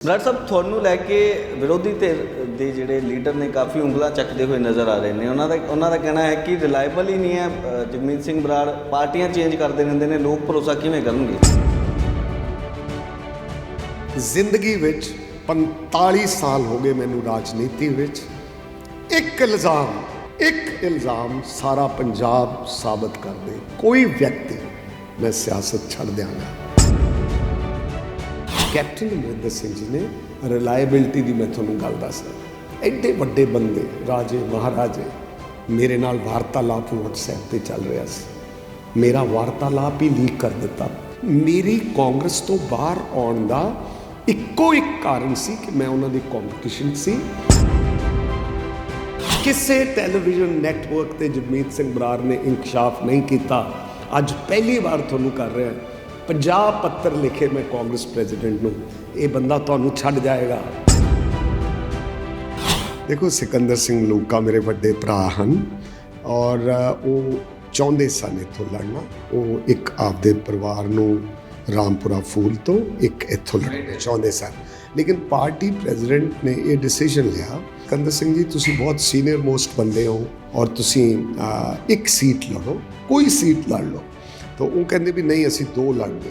ਬਰਾੜ ਸਾਹਿਬ ਤੁਹਾਨੂੰ ਲੈ ਕੇ ਵਿਰੋਧੀ ਧਿਰ ਦੇ ਜਿਹੜੇ ਲੀਡਰ ਨੇ ਕਾਫੀ ਉਂਗਲਾਂ ਚੱਕਦੇ ਹੋਏ ਨਜ਼ਰ ਆ ਰਹੇ ਨੇ। ਉਹਨਾਂ ਦਾ ਕਹਿਣਾ ਹੈ ਕਿ ਰਿਲਾਇਬਲ ਹੀ ਨਹੀਂ ਹੈ ਜਗਮੀਤ ਸਿੰਘ ਬਰਾੜ, ਪਾਰਟੀਆਂ ਚੇਂਜ ਕਰਦੇ ਰਹਿੰਦੇ ਨੇ, ਲੋਕ ਭਰੋਸਾ ਕਿਵੇਂ ਕਰਨਗੇ। ਜ਼ਿੰਦਗੀ ਵਿੱਚ 45 ਸਾਲ ਹੋ ਗਏ ਮੈਨੂੰ ਰਾਜਨੀਤੀ ਵਿੱਚ। ਇੱਕ ਇਲਜ਼ਾਮ ਸਾਰਾ ਪੰਜਾਬ ਸਾਬਤ ਕਰ ਦੇ, ਕੋਈ ਵਿਅਕਤੀ ਮੈਂ ਸਿਆਸਤ ਛੱਡ ਦਿਆਂਗਾ। ਕੈਪਟਨ ਅਮਰਿੰਦਰ ਸਿੰਘ ਜੀ ਨੇ ਰਿਲਾਇਬਿਲਟੀ ਦੀ ਮੈਂ ਤੁਹਾਨੂੰ ਗੱਲ ਦੱਸਦਾ, ਐਡੇ ਵੱਡੇ ਬੰਦੇ, ਰਾਜੇ ਮਹਾਰਾਜੇ, ਮੇਰੇ ਨਾਲ ਵਾਰਤਾਲਾਪ WhatsApp ਤੇ ਚੱਲ ਰਿਹਾ ਸੀ, ਮੇਰਾ ਵਾਰਤਾਲਾਪ ਹੀ ਲੀਕ ਕਰ ਦਿੱਤਾ। ਮੇਰੀ ਕਾਂਗਰਸ ਤੋਂ ਬਾਹਰ ਆਉਣ ਦਾ ਇੱਕੋ ਇੱਕ ਕਾਰਨ ਸੀ ਕਿ ਮੈਂ ਉਹਨਾਂ ਦੀ ਕੰਪੀਟੀਸ਼ਨ ਸੀ। ਕਿਸੇ ਟੈਲੀਵਿਜ਼ਨ ਨੈਟਵਰਕ ਤੇ ਜਗਮੀਤ ਸਿੰਘ ਬਰਾੜ ਨੇ ਇੰਕਸ਼ਾਫ ਨਹੀਂ ਕੀਤਾ। ਅੱਜ ਪਹਿਲੀ ਵਾਰ ਤੁਹਾਨੂੰ ਕਰ ਰਿਹਾ, 50 ਪੱਤਰ ਲਿਖੇ ਮੈਂ ਕਾਂਗਰਸ ਪ੍ਰੈਜ਼ੀਡੈਂਟ ਨੂੰ, ਇਹ ਬੰਦਾ ਤੁਹਾਨੂੰ ਛੱਡ ਜਾਏਗਾ। ਦੇਖੋ, ਸਿਕੰਦਰ ਸਿੰਘ ਮਲੂਕਾ ਮੇਰੇ ਵੱਡੇ ਭਰਾ ਹਨ ਔਰ ਉਹ ਚਾਹੁੰਦੇ ਸਨ ਇੱਥੋਂ ਲੜਨਾ। ਉਹ ਇੱਕ ਆਪਦੇ ਪਰਿਵਾਰ ਨੂੰ ਰਾਮਪੁਰਾ ਫੂਲ ਤੋਂ ਇੱਕ ਇੱਥੋਂ ਲੜਨਾ ਚਾਹੁੰਦੇ ਸਨ, ਲੇਕਿਨ ਪਾਰਟੀ ਪ੍ਰੈਜ਼ੀਡੈਂਟ ਨੇ ਇਹ ਡਿਸੀਜਨ ਲਿਆ, ਸਿਕੰਦਰ ਸਿੰਘ ਜੀ ਤੁਸੀਂ ਬਹੁਤ ਸੀਨੀਅਰ ਮੋਸਟ ਬੰਦੇ ਹੋ ਔਰ ਤੁਸੀਂ ਇੱਕ ਸੀਟ ਲੜੋ, ਕੋਈ ਸੀਟ ਲੜ ਲਓ। ਤਾਂ ਉਹ ਕਹਿੰਦੇ ਵੀ ਨਹੀਂ ਅਸੀਂ 2 ਲੜਦੇ।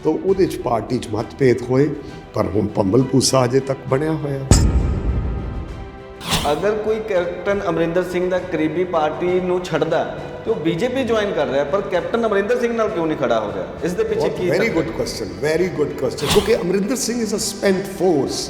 ਤਾਂ ਉਹਦੇ 'ਚ ਪਾਰਟੀ 'ਚ ਮਤਭੇਦ ਹੋਏ, ਪਰ ਹੁਣ ਪੰਬਲ ਪੂਸਾ ਅਜੇ ਤੱਕ ਬਣਿਆ ਹੋਇਆ। ਅਗਰ ਕੋਈ ਕੈਪਟਨ ਅਮਰਿੰਦਰ ਸਿੰਘ ਦਾ ਕਰੀਬੀ ਪਾਰਟੀ ਨੂੰ ਛੱਡਦਾ ਤੇ ਉਹ ਬੀਜੇਪੀ ਜੁਆਇਨ ਕਰ ਰਿਹਾ, ਪਰ ਕੈਪਟਨ ਅਮਰਿੰਦਰ ਸਿੰਘ ਨਾਲ ਕਿਉਂ ਨਹੀਂ ਖੜਾ ਹੋ ਰਿਹਾ? ਇਸ ਦੇ ਪਿੱਛੇ ਕੀ? Very good question. ਕਿਉਂਕਿ Amarinder Singh is a spent force.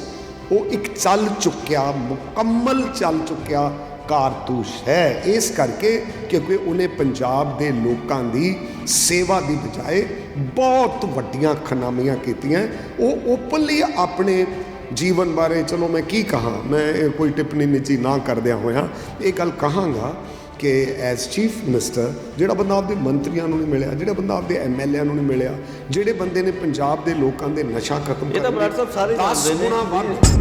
ਉਹ ਇੱਕ ਚੱਲ ਚੁੱਕਿਆ, ਮੁਕੰਮਲ ਚੱਲ ਚੁੱਕਿਆ ਕਾਰਤੂਸ ਹੈ। ਇਸ ਕਰਕੇ ਕਿਉਂਕਿ ਉਹਨੇ ਪੰਜਾਬ ਦੇ ਲੋਕਾਂ ਦੀ ਸੇਵਾ ਦੀ ਬਜਾਏ ਬਹੁਤ ਵੱਡੀਆਂ ਖਨਾਮੀਆਂ ਕੀਤੀਆਂ। ਉਹ ਓਪਨਲੀ ਆਪਣੇ ਜੀਵਨ ਬਾਰੇ, ਚਲੋ ਮੈਂ ਕੀ ਕਹਾਂ, ਮੈਂ ਕੋਈ ਟਿੱਪਣੀ ਨਿੱਜੀ ਨਾ ਕਰਦਿਆਂ ਹੋਇਆ ਇਹ ਗੱਲ ਕਹਾਂਗਾ ਕਿ ਐਜ਼ ਚੀਫ ਮਿਨਿਸਟਰ ਜਿਹੜਾ ਬੰਦਾ ਆਪਦੇ ਮੰਤਰੀਆਂ ਨੂੰ ਨਹੀਂ ਮਿਲਿਆ, ਜਿਹੜਾ ਬੰਦਾ ਆਪਦੇ MLA ਨੂੰ ਨਹੀਂ ਮਿਲਿਆ, ਜਿਹੜੇ ਬੰਦੇ ਨੇ ਪੰਜਾਬ ਦੇ ਲੋਕਾਂ ਦੇ ਨਸ਼ਾ ਖਤਮ ਇਹ ਤਾਂ ਬਰਾੜ ਸਾਹਿਬ ਸਾਰੇ ਜਾਣਦੇ ਨੇ।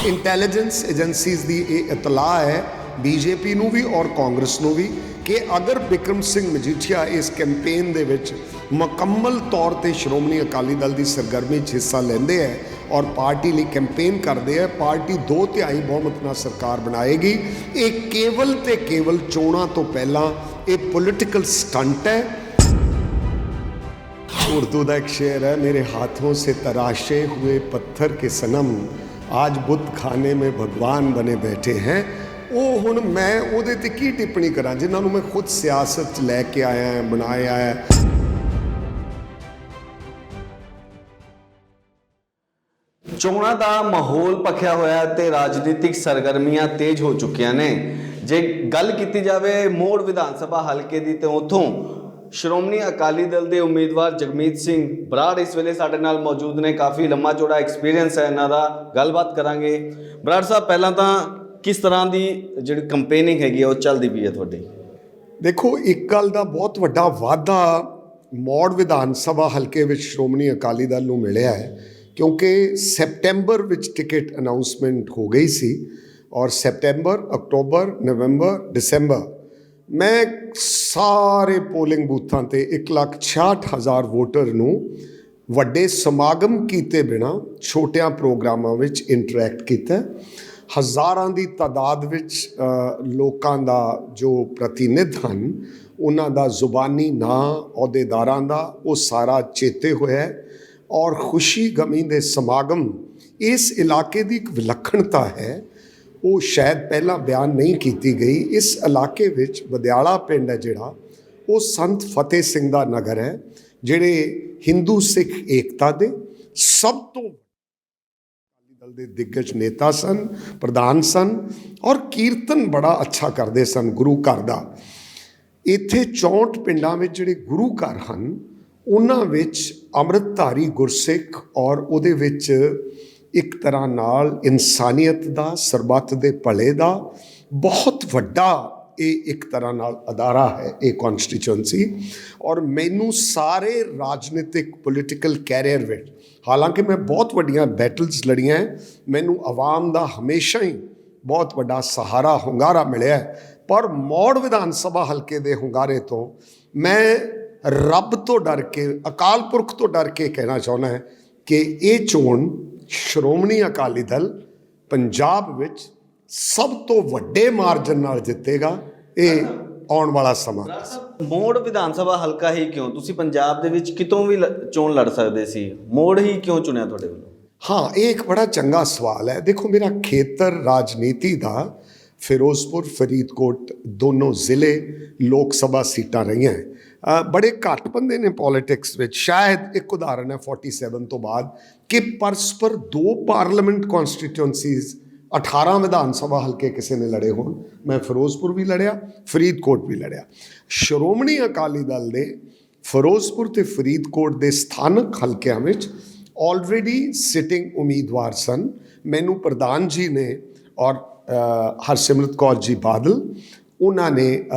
ਇੰਟੈਲੀਜੈਂਸ ਏਜੰਸੀਜ਼ ਦੀ ਇਹ ਇਤਲਾਹ ਹੈ ਬੀਜੇਪੀ ਨੂੰ ਵੀ ਔਰ ਕਾਂਗਰਸ ਨੂੰ ਵੀ ਕਿ ਅਗਰ ਬਿਕਰਮ ਸਿੰਘ ਮਜੀਠੀਆ ਇਸ ਕੈਂਪੇਨ ਦੇ ਵਿੱਚ ਮੁਕੰਮਲ ਤੌਰ ਤੇ ਸ਼੍ਰੋਮਣੀ ਅਕਾਲੀ ਦਲ ਦੀ ਸਰਗਰਮੀ 'ਚ ਹਿੱਸਾ ਲੈਂਦੇ ਹੈ ਔਰ ਪਾਰਟੀ ਲਈ ਕੈਂਪੇਨ ਕਰਦੇ ਹੈ, ਪਾਰਟੀ 2/3 ਬਹੁਮਤ ਨਾਲ ਸਰਕਾਰ ਬਣਾਏਗੀ। ਇਹ ਕੇਵਲ ਤੇ ਕੇਵਲ ਚੋਣਾਂ ਤੋਂ ਪਹਿਲਾਂ ਇਹ ਪੋਲੀਟੀਕਲ ਸਟੰਟ ਹੈ। ਉਰਦੂ ਦਾ ਇੱਕ ਸ਼ੇਰ ਹੈ, ਮੇਰੇ हाथों से तराशे हुए पत्थर के सनम आज बुत खाने में भगवान बने बैठे हैं। ਉਹ ਹੁਣ ਮੈਂ ਉਹਦੇ ਤੇ ਕੀ ਟਿੱਪਣੀ ਕਰਾਂ ਜਿਨ੍ਹਾਂ ਨੂੰ ਮੈਂ ਖੁਦ ਸਿਆਸਤ 'ਚ ਲੈ ਕੇ ਆਇਆ, ਬਣਾਇਆ ਹੈ। ਚੋਣਾਂ ਦਾ ਮਾਹੌਲ ਭਖਿਆ ਹੋਇਆ ਤੇ ਰਾਜਨੀਤਿਕ ਸਰਗਰਮੀਆਂ ਤੇਜ਼ ਹੋ ਚੁੱਕੀਆਂ ਨੇ। ਜੇ ਗੱਲ ਕੀਤੀ ਜਾਵੇ ਮੋੜ ਵਿਧਾਨ ਸਭਾ ਹਲਕੇ ਦੀ, ਤੇ ਉੱਥੋਂ ਸ਼੍ਰੋਮਣੀ ਅਕਾਲੀ ਦਲ ਦੇ ਉਮੀਦਵਾਰ ਜਗਮੀਤ ਸਿੰਘ ਬਰਾੜ ਇਸ ਵੇਲੇ ਸਾਡੇ ਨਾਲ ਮੌਜੂਦ ਨੇ। ਕਾਫੀ ਲੰਮਾ ਚੌੜਾ ਐਕਸਪੀਰੀਅੰਸ ਹੈ ਇਹਨਾਂ ਦਾ, ਗੱਲਬਾਤ ਕਰਾਂਗੇ। ਬਰਾੜ ਸਾਹਿਬ, ਪਹਿਲਾਂ ਤਾਂ ਕਿਸ ਤਰ੍ਹਾਂ ਦੀ ਜਿਹੜੀ ਕੰਪੇਨਿੰਗ ਹੈਗੀ ਉਹ ਚੱਲਦੀ ਪਈ ਹੈ ਤੁਹਾਡੀ? ਦੇਖੋ, ਇੱਕ ਗੱਲ ਦਾ ਬਹੁਤ ਵੱਡਾ ਵਾਧਾ ਮੌੜ ਵਿਧਾਨ ਸਭਾ ਹਲਕੇ ਵਿੱਚ ਸ਼੍ਰੋਮਣੀ ਅਕਾਲੀ ਦਲ ਨੂੰ ਮਿਲਿਆ ਹੈ, ਕਿਉਂਕਿ ਸੈਪਟੈਂਬਰ ਵਿੱਚ ਟਿਕਟ ਅਨਾਊਂਸਮੈਂਟ ਹੋ ਗਈ ਸੀ ਔਰ ਸੈਪਟੈਂਬਰ, ਅਕਤੂਬਰ, ਨਵੰਬਰ, ਦਸੰਬਰ ਮੈਂ ਸਾਰੇ ਪੋਲਿੰਗ ਬੂਥਾਂ ਤੇ 1,66,000 ਵੋਟਰ ਨੂੰ ਵੱਡੇ ਸਮਾਗਮ ਕੀਤੇ ਬਿਨਾਂ ਛੋਟਿਆਂ ਪ੍ਰੋਗਰਾਮਾਂ ਵਿੱਚ ਇੰਟਰੈਕਟ ਕੀਤਾ। ਹਜ਼ਾਰਾਂ ਦੀ ਤਾਦਾਦ ਵਿੱਚ ਲੋਕਾਂ ਦਾ ਜੋ ਪ੍ਰਤੀਨਿਧ ਹਨ ਉਹਨਾਂ ਦਾ ਜ਼ੁਬਾਨੀ ਨਾਂ, ਅਹੁਦੇਦਾਰਾਂ ਦਾ, ਉਹ ਸਾਰਾ ਚੇਤੇ ਹੋਇਆ ਔਰ ਖੁਸ਼ੀ ਗਮੀ ਦੇ ਸਮਾਗਮ ਇਸ ਇਲਾਕੇ ਦੀ ਇੱਕ ਵਿਲੱਖਣਤਾ ਹੈ, ਉਹ ਸ਼ਾਇਦ ਪਹਿਲਾਂ ਬਿਆਨ ਨਹੀਂ ਕੀਤੀ ਗਈ। ਇਸ ਇਲਾਕੇ ਵਿੱਚ ਬਦਿਆਲਾ ਪਿੰਡ ਹੈ ਜਿਹੜਾ, ਉਹ ਸੰਤ ਫਤਿਹ ਸਿੰਘ ਦਾ ਨਗਰ ਹੈ, ਜਿਹੜੇ ਹਿੰਦੂ ਸਿੱਖ ਏਕਤਾ ਦੇ ਸਭ ਤੋਂ ਦਲ ਦੇ ਦਿੱਗਜ ਨੇਤਾ ਸਨ, ਪ੍ਰਧਾਨ ਸਨ ਔਰ ਕੀਰਤਨ ਬੜਾ ਅੱਛਾ ਕਰਦੇ ਸਨ ਗੁਰੂ ਘਰ ਦਾ। ਇੱਥੇ 64 ਪਿੰਡਾਂ ਵਿੱਚ ਜਿਹੜੇ ਗੁਰੂ ਘਰ ਹਨ ਉਹਨਾਂ ਵਿੱਚ ਅੰਮ੍ਰਿਤਧਾਰੀ ਗੁਰਸਿੱਖ ਔਰ ਉਹਦੇ ਵਿੱਚ ਇੱਕ ਤਰ੍ਹਾਂ ਨਾਲ ਇਨਸਾਨੀਅਤ ਦਾ, ਸਰਬੱਤ ਦੇ ਭਲੇ ਦਾ ਬਹੁਤ ਵੱਡਾ ਇਹ ਇੱਕ ਤਰ੍ਹਾਂ ਨਾਲ ਅਦਾਰਾ ਹੈ ਇਹ ਕੌਂਸਟੀਚੁਐਂਸੀ। ਔਰ ਮੈਨੂੰ ਸਾਰੇ ਰਾਜਨੀਤਿਕ ਪੋਲੀਟੀਕਲ ਕੈਰੀਅਰ ਵਿੱਚ, ਹਾਲਾਂਕਿ ਮੈਂ ਬਹੁਤ ਵੱਡੀਆਂ ਬੈਟਲਸ ਲੜੀਆਂ, ਮੈਨੂੰ ਆਵਾਮ ਦਾ ਹਮੇਸ਼ਾ ਹੀ ਬਹੁਤ ਵੱਡਾ ਸਹਾਰਾ, ਹੁੰਗਾਰਾ ਮਿਲਿਆ, ਪਰ ਮੌੜ ਵਿਧਾਨ ਸਭਾ ਹਲਕੇ ਦੇ ਹੁੰਗਾਰੇ ਤੋਂ ਮੈਂ ਰੱਬ ਤੋਂ ਡਰ ਕੇ, ਅਕਾਲ ਪੁਰਖ ਤੋਂ ਡਰ ਕੇ ਕਹਿਣਾ ਚਾਹੁੰਦਾ ਹੈ ਕਿ ਇਹ ਚੋਣ ਸ਼੍ਰੋਮਣੀ ਅਕਾਲੀ ਦਲ ਪੰਜਾਬ ਵਿੱਚ ਸਭ ਤੋਂ ਵੱਡੇ ਮਾਰਜਨ ਨਾਲ ਜਿੱਤੇਗਾ। ਇਹ ਆਉਣ ਵਾਲਾ ਸਮਾਂ। ਮੋੜ ਵਿਧਾਨ ਸਭਾ ਹਲਕਾ ਹੀ ਕਿਉਂ? ਤੁਸੀਂ ਪੰਜਾਬ ਦੇ ਵਿੱਚ ਕਿਤੋਂ ਵੀ ਚੋਣ ਲੜ ਸਕਦੇ ਸੀ, ਮੋੜ ਹੀ ਕਿਉਂ ਚੁਣਿਆ ਤੁਹਾਡੇ ਵੱਲੋਂ? ਹਾਂ, ਇਹ ਇੱਕ ਬੜਾ ਚੰਗਾ ਸਵਾਲ ਹੈ। ਦੇਖੋ, ਮੇਰਾ ਖੇਤਰ ਰਾਜਨੀਤੀ ਦਾ ਫਿਰੋਜ਼ਪੁਰ ਫਰੀਦਕੋਟ ਦੋਨੋਂ ਜ਼ਿਲ੍ਹੇ ਲੋਕ ਸਭਾ ਸੀਟਾਂ ਰਹੀਆਂ। ਬੜੇ ਘੱਟ ਬੰਦੇ ਨੇ ਪੋਲੀਟਿਕਸ ਵਿੱਚ, ਸ਼ਾਇਦ ਇੱਕ ਉਦਾਹਰਨ ਹੈ 47 ਤੋਂ ਬਾਅਦ ਕਿ ਪਰਸਪਰ 2 ਪਾਰਲੀਮੈਂਟ ਕੌਂਸਟੀਟਿਊਐਂਸੀਜ਼ 18 ਵਿਧਾਨ ਸਭਾ ਹਲਕੇ ਕਿਸੇ ਨੇ ਲੜੇ ਹੋਣ। ਮੈਂ ਫਿਰੋਜ਼ਪੁਰ ਵੀ ਲੜਿਆ, ਫਰੀਦਕੋਟ ਵੀ ਲੜਿਆ। ਸ਼੍ਰੋਮਣੀ ਅਕਾਲੀ ਦਲ ਦੇ ਫਿਰੋਜ਼ਪੁਰ ਤੇ ਫਰੀਦਕੋਟ ਦੇ ਸਥਾਨਕ ਹਲਕਿਆਂ ਵਿੱਚ ਆਲਰੇਡੀ ਸਿਟਿੰਗ ਉਮੀਦਵਾਰ ਸਨ। ਮੈਨੂੰ ਪ੍ਰਧਾਨ ਜੀ ਨੇ ਔਰ ਹਰਸਿਮਰਤ ਕੌਰ ਜੀ ਬਾਦਲ, ਉਹਨਾਂ ਨੇ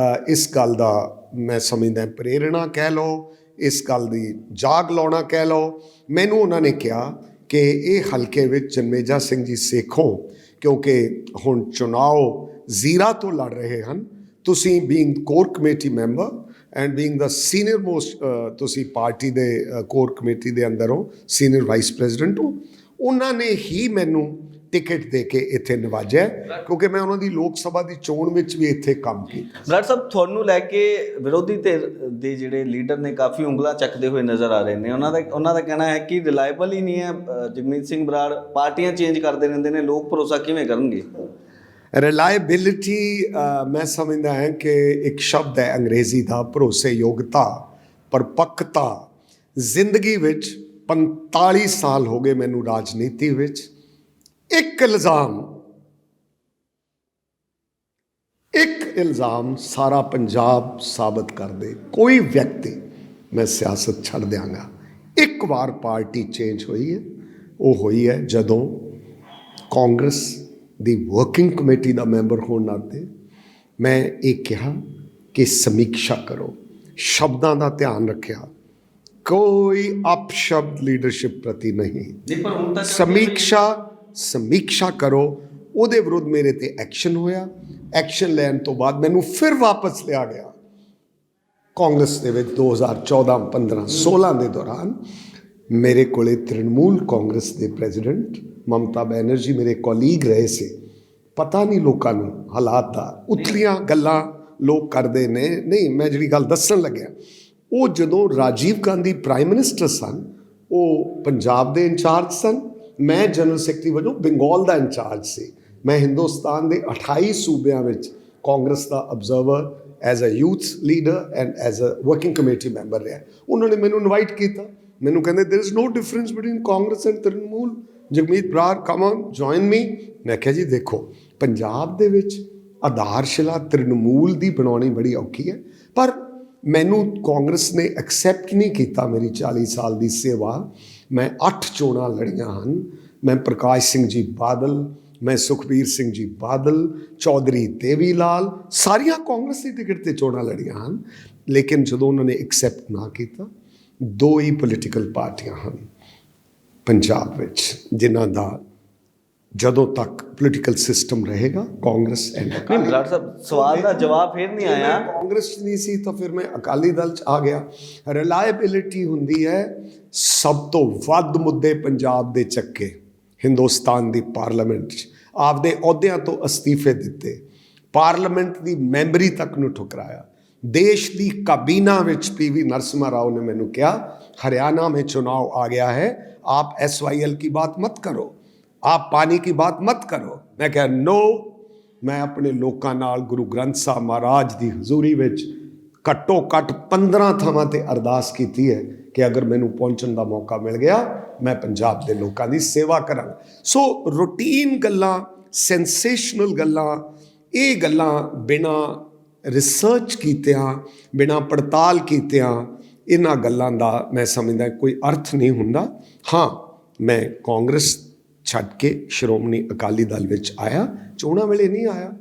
ਇਸ ਗੱਲ ਦਾ ਮੈਂ ਸਮਝਦਾ ਪ੍ਰੇਰਣਾ ਕਹਿ ਲਓ, ਇਸ ਗੱਲ ਦੀ ਜਾਗ ਲਾਉਣਾ ਕਹਿ ਲਓ। ਮੈਨੂੰ ਉਹਨਾਂ ਨੇ ਕਿਹਾ ਕਿ ਇਹ ਹਲਕੇ ਵਿੱਚ ਜਨਮੇਜਾ ਸਿੰਘ ਜੀ ਸੇਖੋਂ, ਕਿਉਂਕਿ ਹੁਣ ਚੁਣਾਵ ਜ਼ੀਰਾ ਤੋਂ ਲੜ ਰਹੇ ਹਨ, ਤੁਸੀਂ being core committee member and being the senior most, ਤੁਸੀਂ ਪਾਰਟੀ ਦੇ ਕੋਰ ਕਮੇਟੀ ਦੇ ਅੰਦਰ ਹੋ, ਸੀਨੀਅਰ ਵਾਈਸ ਪ੍ਰੈਜ਼ੀਡੈਂਟ ਹੋ। ਉਹਨਾਂ ਨੇ ਹੀ ਮੈਨੂੰ ਟਿਕਟ ਦੇ ਕੇ ਇੱਥੇ ਨਵਾਜਿਆ, ਕਿਉਂਕਿ ਮੈਂ ਉਹਨਾਂ ਦੀ ਲੋਕ ਸਭਾ ਦੀ ਚੋਣ ਵਿੱਚ ਵੀ ਇੱਥੇ ਕੰਮ ਕੀਤਾ। ਬਰਾੜ ਸਾਹਿਬ, ਤੁਹਾਨੂੰ ਲੈ ਕੇ ਵਿਰੋਧੀ ਧਿਰ ਦੇ ਜਿਹੜੇ ਲੀਡਰ ਨੇ ਕਾਫੀ ਉਂਗਲਾਂ ਚੱਕਦੇ ਹੋਏ ਨਜ਼ਰ ਆ ਰਹੇ ਨੇ। ਉਹਨਾਂ ਦਾ ਕਹਿਣਾ ਹੈ ਕਿ ਰਿਲਾਇਬਲ ਹੀ ਨਹੀਂ ਹੈ ਜਗਮੀਤ ਸਿੰਘ ਬਰਾੜ, ਪਾਰਟੀਆਂ ਚੇਂਜ ਕਰਦੇ ਰਹਿੰਦੇ ਨੇ, ਲੋਕ ਭਰੋਸਾ ਕਿਵੇਂ ਕਰਨਗੇ? ਰਿਲਾਇਬਿਲਿਟੀ ਮੈਂ ਸਮਝਦਾ ਹਾਂ ਕਿ ਇੱਕ ਸ਼ਬਦ ਹੈ ਅੰਗਰੇਜ਼ੀ ਦਾ, ਭਰੋਸੇਯੋਗਤਾ, ਪਰਪੱਕਤਾ। ਜ਼ਿੰਦਗੀ ਵਿੱਚ 45 ਸਾਲ ਹੋ ਗਏ ਮੈਨੂੰ ਰਾਜਨੀਤੀ ਵਿੱਚ। ਇੱਕ ਇਲਜ਼ਾਮ ਸਾਰਾ ਪੰਜਾਬ ਸਾਬਤ ਕਰ ਦੇ। ਕੋਈ ਵਿਅਕਤੀ, ਮੈਂ ਸਿਆਸਤ ਛੱਡ ਦਿਆਂਗਾ, ਇੱਕ ਵਾਰ ਪਾਰਟੀ ਚੇਂਜ ਹੋਈ ਹੈ, ਉਹ ਹੋਈ ਹੈ ਜਦੋਂ ਕਾਂਗਰਸ ਦੀ ਵਰਕਿੰਗ ਕਮੇਟੀ ਦਾ ਮੈਂਬਰ ਹੋਣ ਨਾਤੇ ਮੈਂ ਇਹ ਕਿਹਾ ਕਿ ਸਮੀਖਿਆ ਕਰੋ, ਸ਼ਬਦਾਂ ਦਾ ਧਿਆਨ ਰੱਖਿਆ, ਕੋਈ ਅਪਸ਼ਬਦ ਲੀਡਰਸ਼ਿਪ ਪ੍ਰਤੀ ਨਹੀਂ। ਸਮੀਖਿਆ ਕਰੋ। ਉਹਦੇ ਵਿਰੁੱਧ ਮੇਰੇ ਤੇ ਐਕਸ਼ਨ ਹੋਇਆ। ਐਕਸ਼ਨ ਲੈਣ ਤੋਂ ਬਾਅਦ ਮੈਨੂੰ ਫਿਰ ਵਾਪਸ ਲਿਆ ਗਿਆ ਕਾਂਗਰਸ ਦੇ ਵਿੱਚ 2014, 15, 16 ਦੇ ਦੌਰਾਨ। ਮੇਰੇ ਕੋਲੇ ਤ੍ਰਿਣਮੂਲ ਕਾਂਗਰਸ ਦੇ ਪ੍ਰੈਜ਼ੀਡੈਂਟ ਮਮਤਾ ਬੈਨਰਜੀ ਮੇਰੇ ਕੋਲੀਗ ਰਹੇ ਸੀ। ਪਤਾ ਨਹੀਂ ਲੋਕਾਂ ਨੂੰ ਹਾਲਾਤ ਦਾ, ਉਤਲੀਆਂ ਗੱਲਾਂ ਲੋਕ ਕਰਦੇ ਨੇ। ਨਹੀਂ, ਮੈਂ ਜਿਹੜੀ ਗੱਲ ਦੱਸਣ ਲੱਗਿਆ, ਉਹ ਜਦੋਂ ਰਾਜੀਵ ਗਾਂਧੀ ਪ੍ਰਾਈਮ ਮਿਨਿਸਟਰ ਸਨ, ਉਹ ਪੰਜਾਬ ਦੇ ਇੰਚਾਰਜ ਸਨ, ਮੈਂ ਜਨਰਲ ਸੈਕਟਰੀ ਵਜੋਂ ਬੰਗਾਲ ਦਾ ਇੰਚਾਰਜ ਸੀ। ਮੈਂ ਹਿੰਦੁਸਤਾਨ ਦੇ 28 ਸੂਬਿਆਂ ਵਿੱਚ ਕਾਂਗਰਸ ਦਾ observer as a youth leader and as a working committee member ਰਿਹਾ। ਉਹਨਾਂ ਨੇ ਮੈਨੂੰ ਇਨਵਾਈਟ ਕੀਤਾ। ਮੈਨੂੰ ਕਹਿੰਦੇ there is no difference between Congress and Trinamool, Jagmeet Brar come on join me. ਮੈਂ ਕਿਹਾ ਜੀ ਦੇਖੋ, ਪੰਜਾਬ ਦੇ ਵਿੱਚ ਆਧਾਰਸ਼ਿਲਾ ਤ੍ਰਿਣਮੂਲ ਦੀ ਬਣਾਉਣੀ ਬੜੀ ਔਖੀ ਹੈ, ਪਰ ਮੈਨੂੰ ਕਾਂਗਰਸ ਨੇ ਐਕਸੈਪਟ ਨਹੀਂ ਕੀਤਾ ਮੇਰੀ 40 ਸਾਲ ਦੀ ਸੇਵਾ। ਮੈਂ 8 ਚੋਣਾਂ ਲੜੀਆਂ ਹਨ। ਮੈਂ ਪ੍ਰਕਾਸ਼ ਸਿੰਘ ਜੀ ਬਾਦਲ, ਮੈਂ ਸੁਖਬੀਰ ਸਿੰਘ ਜੀ ਬਾਦਲ, ਚੌਧਰੀ ਦੇਵੀ ਲਾਲ, ਸਾਰੀਆਂ ਕਾਂਗਰਸ ਦੀ ਟਿਕਟ ਤੇ ਚੋਣਾਂ ਲੜੀਆਂ ਹਨ। ਲੇਕਿਨ ਜਦੋਂ ਉਹਨਾਂ ਨੇ ਐਕਸੈਪਟ ਨਾ ਕੀਤਾ, 2 ਹੀ ਪੋਲੀਟੀਕਲ ਪਾਰਟੀਆਂ ਹਨ ਪੰਜਾਬ ਵਿੱਚ ਜਿਨ੍ਹਾਂ ਦਾ ਜਦੋਂ ਤੱਕ ਪੋਲੀਟੀਕਲ ਸਿਸਟਮ ਰਹੇਗਾ, ਕਾਂਗਰਸ ਐਂਡ ਨਹੀਂ। ਬਰਾੜ ਸਾਹਿਬ, ਸਵਾਲ ਦਾ ਜਵਾਬ ਫਿਰ ਨਹੀਂ ਆਇਆ। ਕਾਂਗਰਸ ਨਹੀਂ ਸੀ ਤਾਂ ਫਿਰ ਮੈਂ ਅਕਾਲੀ ਦਲ 'ਚ ਆ ਗਿਆ। ਰਿਲਾਇਬਿਲਿਟੀ ਹੁੰਦੀ ਹੈ ਸਭ ਤੋਂ ਵੱਧ ਮੁੱਦੇ ਪੰਜਾਬ ਦੇ ਚੱਕੇ। ਹਿੰਦੁਸਤਾਨ ਦੀ ਪਾਰਲੀਮੈਂਟ 'ਚ ਆਪਦੇ ਅਹੁਦਿਆਂ ਤੋਂ ਅਸਤੀਫੇ ਦਿੱਤੇ, ਪਾਰਲੀਮੈਂਟ ਦੀ ਮੈਂਬਰੀ ਤੱਕ ਨੂੰ ਠੁਕਰਾਇਆ। देश ਦੀ ਕਾਬੀਨਾ ਵਿੱਚ पीवी नरसिम्हा राव ने मैंने किया, हरियाणा में चुनाव आ गया है, आप SYL की बात मत करो, आप पानी की बात मत करो। मैं कहा नो, मैं अपने लोगों नाल गुरु ग्रंथ साहब महाराज की हजूरी ਵਿੱਚ ਘੱਟੋ ਘੱਟ 15 ਥਾਵਾਂ ਤੇ ਅਰਦਾਸ ਕੀਤੀ ਹੈ ਕਿ ਅਗਰ ਮੈਨੂੰ ਪਹੁੰਚਣ ਦਾ ਮੌਕਾ ਮਿਲ ਗਿਆ, ਮੈਂ ਪੰਜਾਬ ਦੇ ਲੋਕਾਂ ਦੀ ਸੇਵਾ ਕਰਾਂਗਾ। ਸੋ ਰੂਟੀਨ ਗੱਲਾਂ, ਸੈਂਸੇਸ਼ਨਲ ਗੱਲਾਂ, ਇਹ ਗੱਲਾਂ ਬਿਨਾਂ ਰਿਸਰਚ ਕੀਤਿਆਂ, ਬਿਨਾਂ ਪੜਤਾਲ ਕੀਤਿਆਂ, ਇਹਨਾਂ ਗੱਲਾਂ ਦਾ ਮੈਂ ਸਮਝਦਾ ਕੋਈ ਅਰਥ ਨਹੀਂ ਹੁੰਦਾ। ਹਾਂ, ਮੈਂ ਕਾਂਗਰਸ ਛੱਡ ਕੇ ਸ਼੍ਰੋਮਣੀ ਅਕਾਲੀ ਦਲ ਵਿੱਚ ਆਇਆ। ਚੋਣਾਂ ਵੇਲੇ ਨਹੀਂ ਆਇਆ,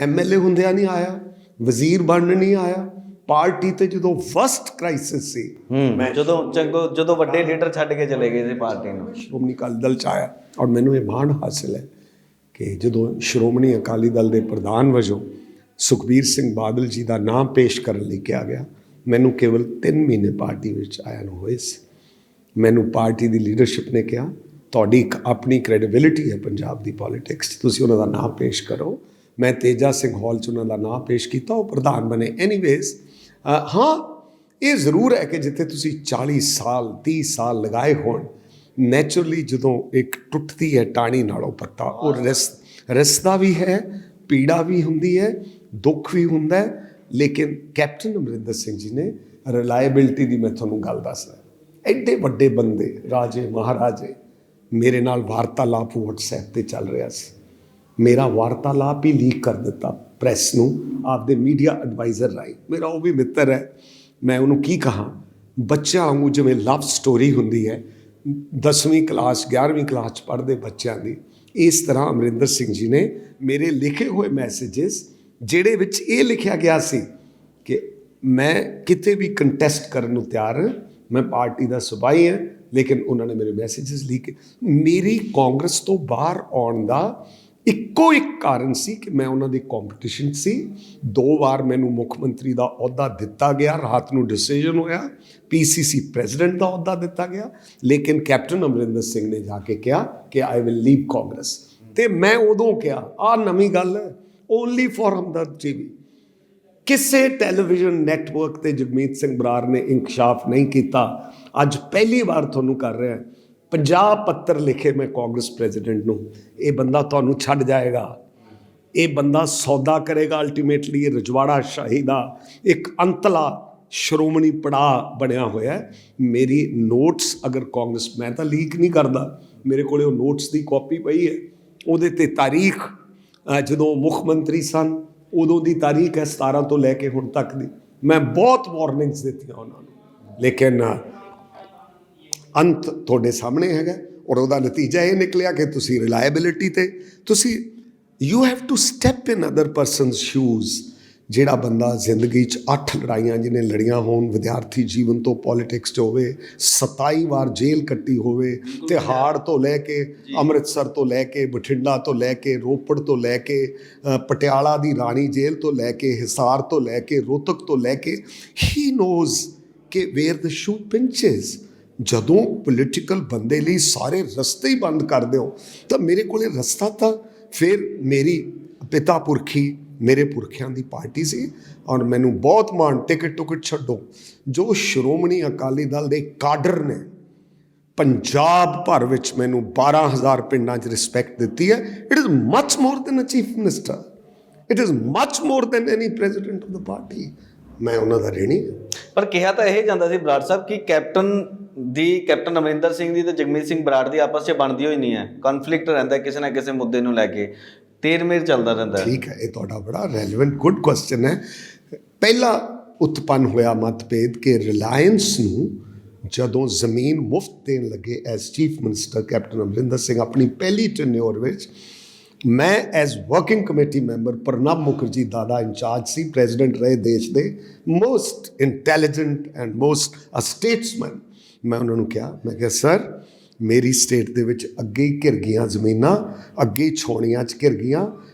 MLA ਹੁੰਦਿਆਂ ਨਹੀਂ ਆਇਆ, ਵਜ਼ੀਰ ਬਣਨ ਨਹੀਂ ਆਇਆ। ਪਾਰਟੀ ਤੇ ਜਦੋਂ ਫਸਟ ਕ੍ਰਾਈਸਿਸ ਸੀ, ਮੈਂ ਜਦੋਂ ਵੱਡੇ ਲੀਡਰ ਛੱਡ ਕੇ ਚਲੇ ਗਏ ਸੀ ਪਾਰਟੀ ਨੂੰ, ਸ਼੍ਰੋਮਣੀ ਅਕਾਲੀ ਦਲ 'ਚ ਆਇਆ। ਔਰ ਮੈਨੂੰ ਇਹ ਮਾਣ ਹਾਸਿਲ ਹੈ ਕਿ ਜਦੋਂ ਸ਼੍ਰੋਮਣੀ ਅਕਾਲੀ ਦਲ ਦੇ ਪ੍ਰਧਾਨ ਵਜੋਂ ਸੁਖਬੀਰ ਸਿੰਘ ਬਾਦਲ ਜੀ ਦਾ ਨਾਮ ਪੇਸ਼ ਕਰਨ ਲਈ ਕਿਹਾ ਗਿਆ, ਮੈਨੂੰ ਕੇਵਲ 3 ਮਹੀਨੇ ਪਾਰਟੀ ਵਿੱਚ ਆਇਆ ਨੂੰ ਹੋਏ ਸੀ। ਮੈਨੂੰ ਪਾਰਟੀ ਦੀ ਲੀਡਰਸ਼ਿਪ ਨੇ ਕਿਹਾ ਤੁਹਾਡੀ ਇੱਕ ਆਪਣੀ ਕ੍ਰੈਡੀਬਿਲਿਟੀ ਹੈ ਪੰਜਾਬ ਦੀ ਪੋਲਿਟਿਕਸ 'ਚ, ਤੁਸੀਂ ਉਹਨਾਂ ਦਾ ਨਾਮ ਪੇਸ਼ ਕਰੋ। ਮੈਂ ਤੇਜਾ ਸਿੰਘ ਹਾਲ 'ਚ ਉਹਨਾਂ ਦਾ ਨਾਮ ਪੇਸ਼ ਕੀਤਾ, ਉਹ ਪ੍ਰਧਾਨ ਬਣੇ। ਐਨੀਵੇਜ਼ ਹਾਂ, ਇਹ ਜ਼ਰੂਰ ਹੈ ਕਿ ਜਿੱਥੇ ਤੁਸੀਂ 40 ਸਾਲ 30 ਸਾਲ ਲਗਾਏ ਹੋਣ, ਨੈਚੁਰਲੀ ਜਦੋਂ ਇੱਕ ਟੁੱਟਦੀ ਹੈ ਟਾਹਣੀ ਨਾਲੋਂ ਪੱਤਾ, ਉਹ ਰਿਸਦਾ ਵੀ ਹੈ, ਪੀੜਾ ਵੀ ਹੁੰਦੀ ਹੈ, ਦੁੱਖ ਵੀ ਹੁੰਦਾ ਹੈ। ਲੇਕਿਨ ਕੈਪਟਨ ਅਮਰਿੰਦਰ ਸਿੰਘ ਜੀ ਨੇ ਰਿਲਾਇਬਿਲਟੀ ਦੀ, ਮੈਂ ਤੁਹਾਨੂੰ ਗੱਲ ਦੱਸਦਾ, ਐਡੇ ਵੱਡੇ ਬੰਦੇ, ਰਾਜੇ ਮਹਾਰਾਜੇ, ਮੇਰੇ ਨਾਲ ਵਾਰਤਾਲਾਪ WhatsApp ਤੇ ਚੱਲ ਰਿਹਾ ਸੀ। ਮੇਰਾ ਵਾਰਤਾਲਾਪ ਹੀ ਲੀਕ ਕਰ ਦਿੱਤਾ ਪ੍ਰੈਸ ਨੂੰ ਆਪਦੇ ਮੀਡੀਆ ਐਡਵਾਈਜ਼ਰ ਰਾਹੀਂ। ਮੇਰਾ ਉਹ ਵੀ ਮਿੱਤਰ ਹੈ, ਮੈਂ ਉਹਨੂੰ ਕੀ ਕਹਾਂ, ਬੱਚਿਆਂ ਵਾਂਗੂ ਜਿਵੇਂ ਲਵ ਸਟੋਰੀ ਹੁੰਦੀ ਹੈ 10ਵੀਂ ਕਲਾਸ 11ਵੀਂ ਕਲਾਸ 'ਚ ਪੜ੍ਹਦੇ ਬੱਚਿਆਂ ਦੀ, ਇਸ ਤਰ੍ਹਾਂ ਅਮਰਿੰਦਰ ਸਿੰਘ ਜੀ ਨੇ ਮੇਰੇ ਲਿਖੇ ਹੋਏ ਮੈਸੇजेस, ਜਿਹੜੇ ਵਿੱਚ ਇਹ ਲਿਖਿਆ ਗਿਆ ਸੀ ਕਿ ਮੈਂ ਕਿਤੇ ਵੀ ਕੰਟੈਸਟ ਕਰਨ ਨੂੰ ਤਿਆਰ ਹਾਂ, ਮੈਂ ਪਾਰਟੀ ਦਾ ਸਿਪਾਹੀ ਹਾਂ, ਲੇਕਿਨ ਉਹਨਾਂ ਨੇ ਮੇਰੇ ਮੈਸੇजेस ਲੀਕ। ਮੇਰੀ ਕਾਂਗਰਸ ਤੋਂ ਬਾਹਰ ਆਉਣ ਦਾ ਇੱਕੋ ਇੱਕ ਕਾਰਨ ਸੀ ਕਿ ਮੈਂ ਉਹਨਾਂ ਦੀ ਕੰਪੀਟੀਸ਼ਨ ਸੀ। 2 ਵਾਰ ਮੈਨੂੰ ਮੁੱਖ ਮੰਤਰੀ ਦਾ ਅਹੁਦਾ ਦਿੱਤਾ ਗਿਆ, ਰਾਤ ਨੂੰ ਡਿਸੀਜਨ ਹੋਇਆ, PCC ਪ੍ਰੈਜ਼ੀਡੈਂਟ ਦਾ ਅਹੁਦਾ ਦਿੱਤਾ ਗਿਆ, ਲੇਕਿਨ ਕੈਪਟਨ ਅਮਰਿੰਦਰ ਸਿੰਘ ਨੇ ਜਾ ਕੇ ਕਿਹਾ ਕਿ ਆਈ ਵਿਲ ਲੀਵ ਕਾਂਗਰਸ। ਤੇ ਮੈਂ ਉਦੋਂ ਕਿਹਾ, ਆਹ ਨਵੀਂ ਗੱਲ ਹੈ, ਓਨਲੀ ਫॉर ਹਮਦਰਦ TV। ਕਿਸੇ ਟੈਲੀਵਿਜ਼ਨ ਨੈਟਵਰਕ ਤੇ ਜਗਮੀਤ ਸਿੰਘ ਬਰਾੜ ਨੇ ਇੰਕਸ਼ਾਫ ਨਹੀਂ ਕੀਤਾ। ਅੱਜ ਪਹਿਲੀ ਵਾਰ ਤੁਹਾਨੂੰ ਕਰ ਰਿਹਾ, 50 ਪੱਤਰ ਲਿਖੇ ਮੈਂ ਕਾਂਗਰਸ ਪ੍ਰੈਜ਼ੀਡੈਂਟ ਨੂੰ, ਇਹ ਬੰਦਾ ਤੁਹਾਨੂੰ ਛੱਡ ਜਾਏਗਾ, ਇਹ ਬੰਦਾ ਸੌਦਾ ਕਰੇਗਾ। ਅਲਟੀਮੇਟਲੀ ਇਹ ਰਜਵਾੜਾ ਸ਼ਾਹੀ ਦਾ ਇੱਕ ਅੰਤਲਾ ਸ਼੍ਰੋਮਣੀ ਪੜਾਅ ਬਣਿਆ ਹੋਇਆ। ਮੇਰੀ ਨੋਟਸ ਅਗਰ ਕਾਂਗਰਸ, ਮੈਂ ਤਾਂ ਲੀਕ ਨਹੀਂ ਕਰਦਾ, ਮੇਰੇ ਕੋਲੇ ਉਹ ਨੋਟਸ ਦੀ ਕਾਪੀ ਪਈ ਹੈ, ਉਹਦੇ ਤੇ ਤਾਰੀਖ ਜਦੋਂ ਮੁੱਖ ਮੰਤਰੀ ਸਨ ਉਦੋਂ ਦੀ ਤਾਰੀਖ ਹੈ, 17 ਤੋਂ ਲੈ ਕੇ ਹੁਣ ਤੱਕ ਦੀ। ਮੈਂ ਬਹੁਤ ਵਾਰਨਿੰਗਸ ਦਿੱਤੀਆਂ ਉਹਨਾਂ ਨੂੰ, ਲੇਕਿਨ ਅੰਤ ਤੁਹਾਡੇ ਸਾਹਮਣੇ ਹੈਗਾ। ਔਰ ਉਹਦਾ ਨਤੀਜਾ ਇਹ ਨਿਕਲਿਆ ਕਿ ਤੁਸੀਂ ਰਿਲਾਇਬਿਲਿਟੀ ਤੇ ਤੁਸੀਂ you have to step in other persons shoes. ਜਿਹੜਾ ਬੰਦਾ ਜ਼ਿੰਦਗੀ 'ਚ 8 ਲੜਾਈਆਂ ਜਿਹਨੇ ਲੜੀਆਂ ਹੋਣ, ਵਿਦਿਆਰਥੀ ਜੀਵਨ ਤੋਂ ਪੋਲੀਟਿਕਸ 'ਚ ਹੋਵੇ, 27 ਵਾਰ ਜੇਲ੍ਹ ਕੱਟੀ ਹੋਵੇ, ਤਿਹਾੜ ਤੋਂ ਲੈ ਕੇ ਅੰਮ੍ਰਿਤਸਰ ਤੋਂ ਲੈ ਕੇ ਬਠਿੰਡਾ ਤੋਂ ਲੈ ਕੇ ਰੋਪੜ ਤੋਂ ਲੈ ਕੇ ਪਟਿਆਲਾ ਦੀ ਰਾਣੀ ਜੇਲ੍ਹ ਤੋਂ ਲੈ ਕੇ ਹਿਸਾਰ ਤੋਂ ਲੈ ਕੇ ਰੋਹਤਕ ਤੋਂ ਲੈ ਕੇ, ਹੀ ਨੋਜ਼ ਕਿ ਵੇਅਰ ਦ ਸ਼ੂ ਪਿੰਚਸ। ਜਦੋਂ ਪੋਲੀਟੀਕਲ ਬੰਦੇ ਲਈ ਸਾਰੇ ਰਸਤੇ ਹੀ ਬੰਦ ਕਰ ਦਿਓ, ਤਾਂ ਮੇਰੇ ਕੋਲੇ ਰਸਤਾ ਤਾਂ ਫਿਰ ਮੇਰੀ ਪਿਤਾ ਪੁਰਖੀ, ਮੇਰੇ ਪੁਰਖਿਆਂ ਦੀ ਪਾਰਟੀ ਸੀ। ਔਰ ਮੈਨੂੰ ਬਹੁਤ ਮਾਣ, ਟਿਕਟ ਛੱਡੋ, ਜੋ ਸ਼੍ਰੋਮਣੀ ਅਕਾਲੀ ਦਲ ਦੇ ਕਾਡਰ ਨੇ ਪੰਜਾਬ ਭਰ ਵਿੱਚ ਮੈਨੂੰ 12,000 ਪਿੰਡਾਂ 'ਚ ਰਿਸਪੈਕਟ ਦਿੱਤੀ ਹੈ। It is much more than a chief minister, it is much more than any president of the party. ਮੈਂ ਉਹਨਾਂ ਦਾ ਰਹਿਣੀ। ਪਰ ਕਿਹਾ ਤਾਂ ਇਹ ਜਾਂਦਾ ਸੀ ਬਰਾੜ ਸਾਹਿਬ ਕਿ ਕੈਪਟਨ ਅਮਰਿੰਦਰ ਸਿੰਘ ਦੀ ਤੇ ਜਗਮੀਤ ਸਿੰਘ ਬਰਾੜ ਦੀ ਆਪਸ 'ਚ ਬਣਦੀ ਹੋਈ ਨਹੀਂ ਹੈ, ਕਨਫਲਿਕਟ ਰਹਿੰਦਾ ਕਿਸੇ ਨਾ ਕਿਸੇ ਮੁੱਦੇ ਨੂੰ ਲੈ ਕੇ, ਤੇਰ-ਮੇਰ ਚੱਲਦਾ ਰਹਿੰਦਾ ਹੈ। ਠੀਕ ਹੈ, ਇਹ ਤੁਹਾਡਾ ਬੜਾ ਰੈਲੇਵੈਂਟ ਗੁੱਡ ਕੁਐਸਚਨ ਹੈ। ਪਹਿਲਾ ਉਤਪੰਨ ਹੋਇਆ ਮਤਭੇਦ ਕਿ ਰਿਲਾਇੰਸ ਨੂੰ ਜਦੋਂ ਜ਼ਮੀਨ ਮੁਫਤ ਦੇਣ ਲੱਗੇ as chief minister captain Amarinder Singh ਆਪਣੀ ਪਹਿਲੀ ਟੈਨਿਓਰ ਵਿੱਚ, ਮੈਂ as working committee member, Pranab Mukherjee ਦਾਦਾ ਇੰਚਾਰਜ ਸੀ, ਪ੍ਰੈਜ਼ੀਡੈਂਟ ਰਹੇ ਦੇਸ਼ ਦੇ, most intelligent and most a statesman. ਮੈਂ ਉਹਨਾਂ ਨੂੰ ਕਿਹਾ, ਮੈਂ ਕਿਹਾ ਸਰ, ਮੇਰੀ ਸਟੇਟ ਦੇ ਵਿੱਚ ਅੱਗੇ ਹੀ ਘਿਰ ਗਈਆਂ ਜ਼ਮੀਨਾਂ, ਅੱਗੇ ਛੋਣੀਆਂ 'ਚ ਘਿਰ ਗਈਆਂ,